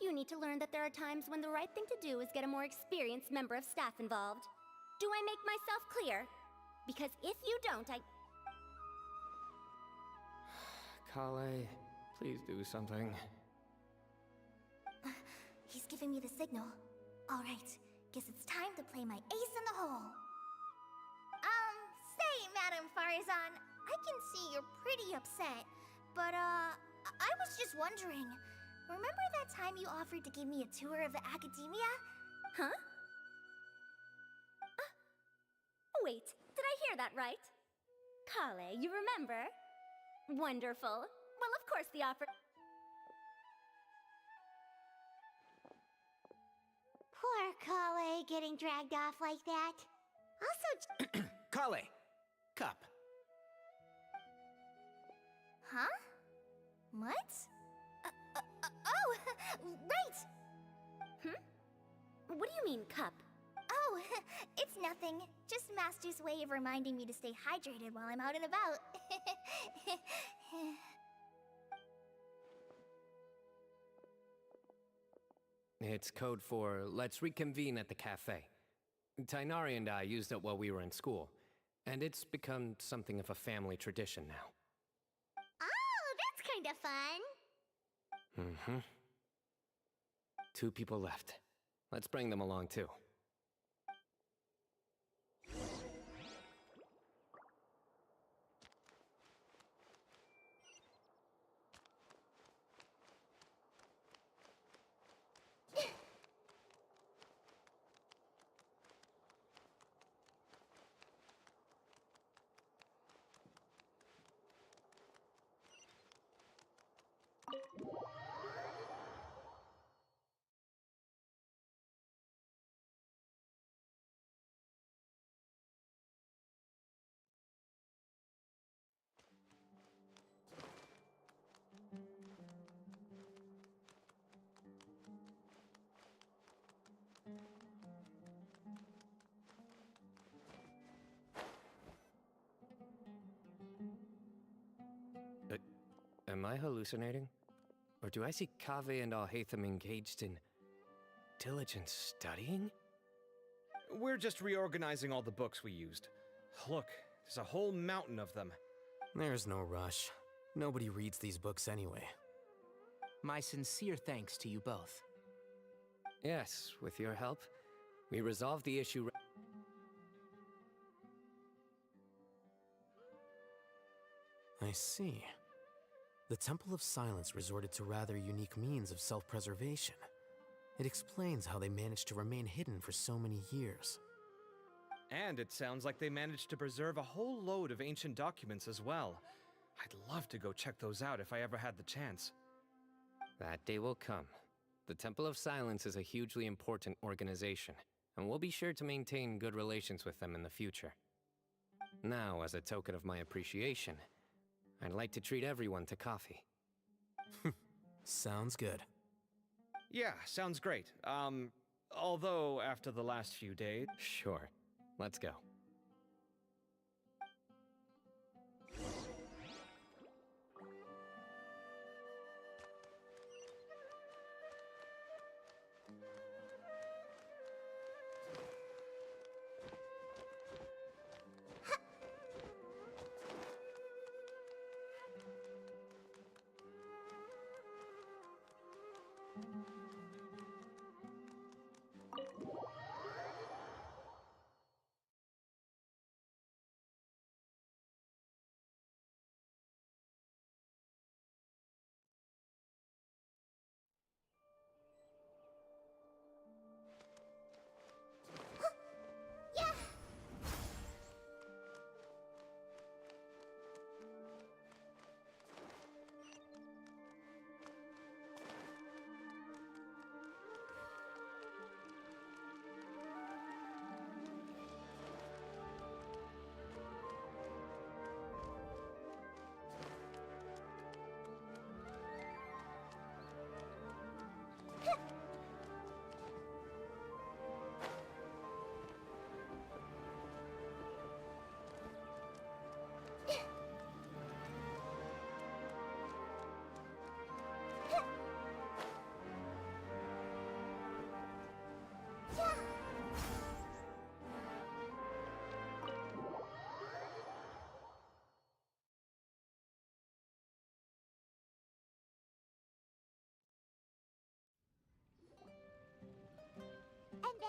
You need to learn that there are times when the right thing to do is get a more experienced member of staff involved. Do I make myself clear? Because if you don't, Kale, please do something. He's giving me the signal. All right, guess it's time to play my ace in the hole. Say, Madam Farazan, I can see you're pretty upset, but I was just wondering, remember that time you offered to give me a tour of the academia? Huh? Wait, did I hear that right? Kale, you remember? Wonderful. Well, of course the offer... Poor Kale getting dragged off like that. Also... Kale! Cup. Huh? What? Oh, right! What do you mean, cup? Oh, it's nothing. Just Master's way of reminding me to stay hydrated while I'm out and about. It's code for let's reconvene at the cafe. Tainari and I used it while we were in school, and it's become something of a family tradition now. Oh, that's kind of fun. 2 people left. Let's bring them along too. Am I hallucinating? Or do I see Kaveh and Alhaitham engaged in diligent studying? We're just reorganizing all the books we used. Look, there's a whole mountain of them. There's no rush. Nobody reads these books anyway. My sincere thanks to you both. Yes, with your help, we resolved the issue. I see. The Temple of Silence resorted to rather unique means of self-preservation. It explains how they managed to remain hidden for so many years. And it sounds like they managed to preserve a whole load of ancient documents as well. I'd love to go check those out if I ever had the chance. That day will come. The Temple of Silence is a hugely important organization, and we'll be sure to maintain good relations with them in the future. Now, as a token of my appreciation, I'd like to treat everyone to coffee. Sounds good. Yeah, sounds great. Although after the last few days... Sure. Let's go.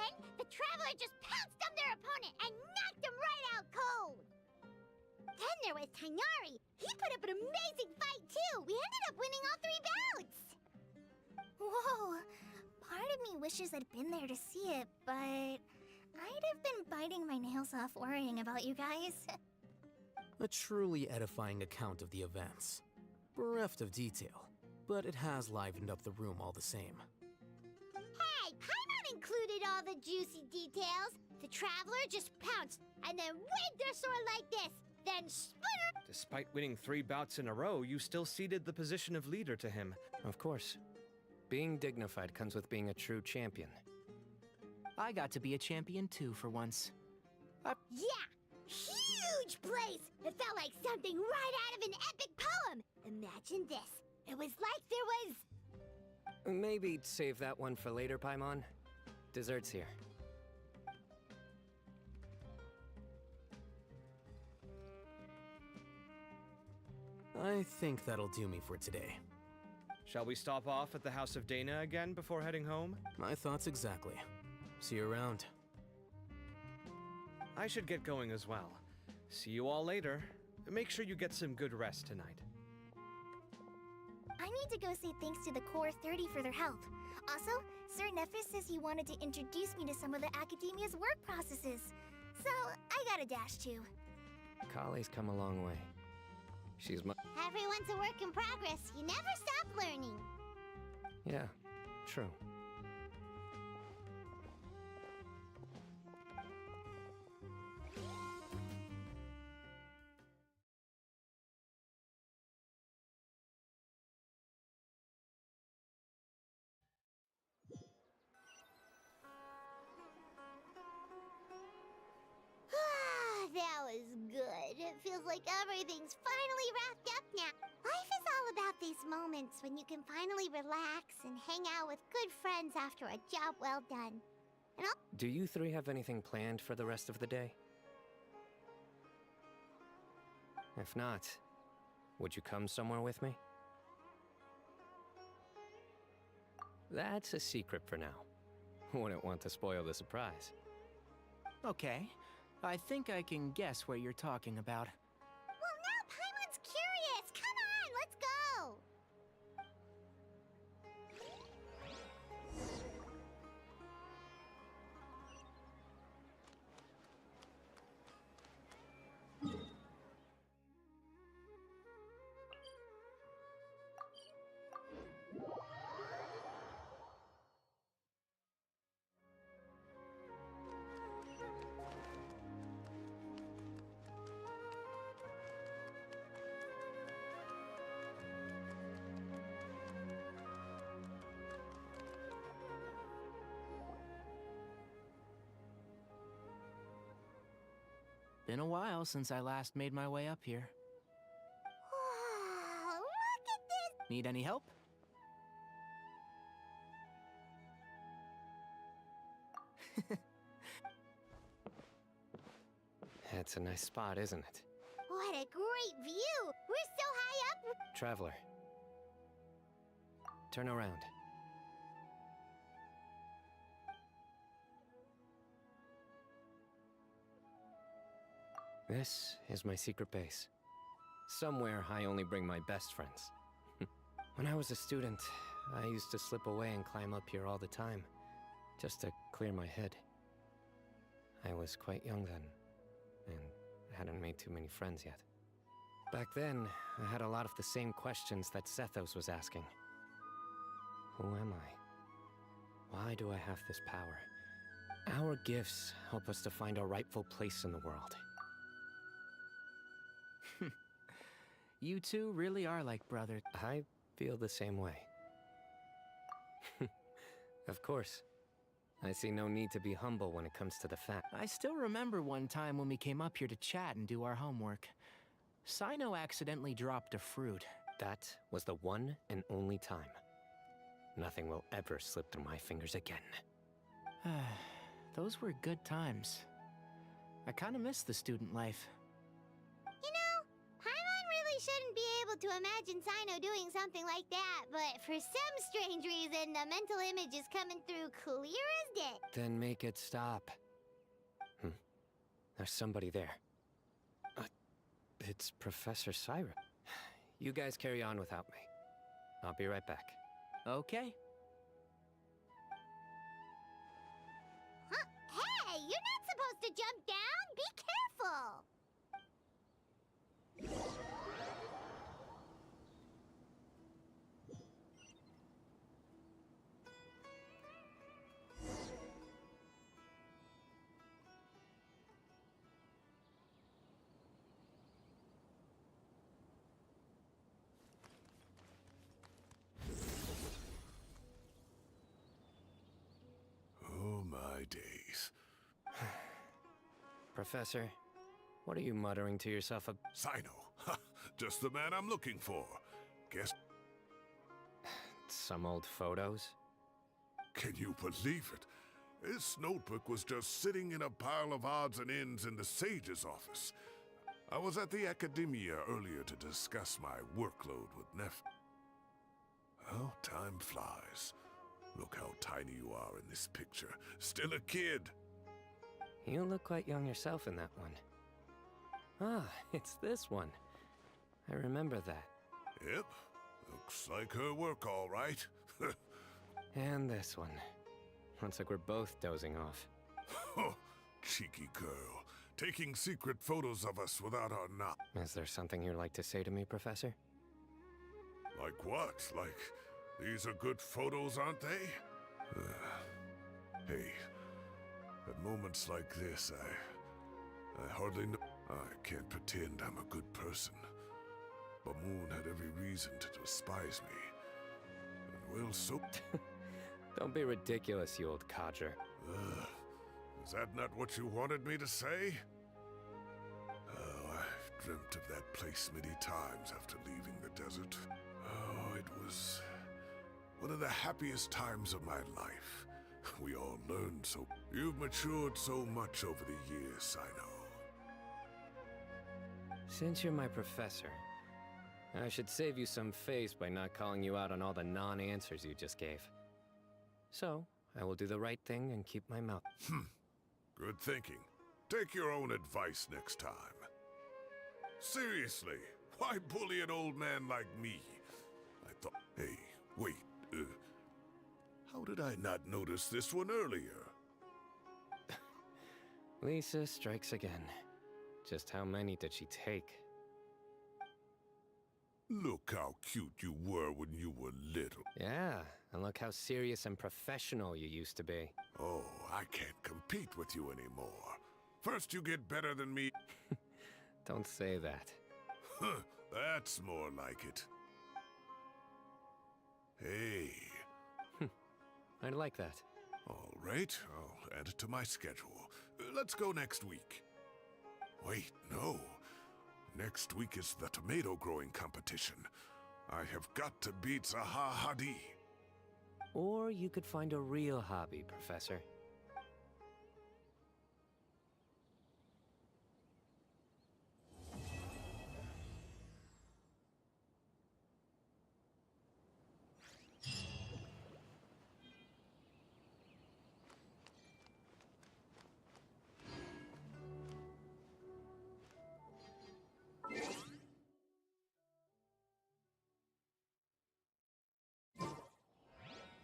then, the Traveler just pounced on their opponent and knocked him right out cold. Then there was Tainari. He put up an amazing fight, too. We ended up winning all 3 bouts. Whoa! Part of me wishes I'd been there to see it, but I'd have been biting my nails off worrying about you guys. A truly edifying account of the events. Bereft of detail, but it has livened up the room all the same. Hey, Paimon included all the juicy details. The Traveler just pounced and then waved their sword like this, then splintered. Despite winning 3 bouts in a row, you still ceded the position of leader to him. Of course. Being dignified comes with being a true champion. I got to be a champion too for once. Yeah! Huge place! It felt like something right out of an epic poem! Imagine this. It was like there was... Maybe save that one for later, Paimon. Dessert's here. I think that'll do me for today. Shall we stop off at the House of Dana again before heading home? My thoughts exactly. See you around. I should get going as well. See you all later. Make sure you get some good rest tonight. I need to go say thanks to the Core 30 for their help. Also, Sir Nephis says he wanted to introduce me to some of the Academia's work processes. So, I gotta dash too. Kali's come a long way. She's Everyone's a work in progress. You never stop learning. Yeah, true. That was good. It feels like everything's finally wrapped up now. Life is all about these moments when you can finally relax and hang out with good friends after a job well done. And Do you 3 have anything planned for the rest of the day? If not, would you come somewhere with me? That's a secret for now. Wouldn't want to spoil the surprise. Okay. I think I can guess what you're talking about. Well, now Paimon's curious. Come on, let's go. Been a while since I last made my way up here. Wow, look at this. Need any help? It's a nice spot, isn't it? What a great view. We're so high up. Traveler. Turn around. This is my secret base. Somewhere I only bring my best friends. When I was a student, I used to slip away and climb up here all the time, just to clear my head. I was quite young then, and hadn't made too many friends yet. Back then, I had a lot of the same questions that Sethos was asking. Who am I? Why do I have this power? Our gifts help us to find our rightful place in the world. You two really are like brothers. I feel the same way. Of course. I see no need to be humble when it comes to the fact. I still remember one time when we came up here to chat and do our homework. Sino accidentally dropped a fruit. That was the one and only time. Nothing will ever slip through my fingers again. Those were good times. I kinda miss the student life. You know, Paimon really shouldn't be able able to imagine Sino doing something like that, but for some strange reason, the mental image is coming through clear as day. Then make it stop. There's somebody there. It's Professor Cyrus. You guys carry on without me. I'll be right back. Okay. Huh? Hey, you're not supposed to jump down! Be careful! Oh, my days. Professor, what are you muttering to yourself Sino. Just the man I'm looking for. Guess... Some old photos? Can you believe it? This notebook was just sitting in a pile of odds and ends in the Sage's office. I was at the Academia earlier to discuss my workload with Neff. Oh, time flies. Look how tiny you are in this picture. Still a kid. You look quite young yourself in that one. Ah, it's this one. I remember that. Yep. Looks like her work, all right. And this one. Looks like we're both dozing off. Oh, cheeky girl. Taking secret photos of us without our knowledge. Is there something you'd like to say to me, Professor? Like what? Like, these are good photos, aren't they? Hey, at moments like this, I hardly know. I can't pretend I'm a good person. Bamoon had every reason to despise me. And well, so... Don't be ridiculous, you old codger. Is that not what you wanted me to say? Oh, I've dreamt of that place many times after leaving the desert. Oh, it was one of the happiest times of my life. We all learned so... You've matured so much over the years, I know. Since you're my professor, I should save you some face by not calling you out on all the non-answers you just gave. So, I will do the right thing and keep my mouth. Good thinking. Take your own advice next time. Seriously, why bully an old man like me? I thought... Hey, wait, how did I not notice this one earlier? Lisa strikes again. Just how many did she take? Look how cute you were when you were little. Yeah, and look how serious and professional you used to be. Oh, I can't compete with you anymore. First you get better than me. Don't say that. Huh, that's more like it. Hey. I'd like that. All right, I'll add it to my schedule. Let's go next week. Wait, no. Next week is the tomato growing competition. I have got to beat Zaha Hadi. Or you could find a real hobby, Professor.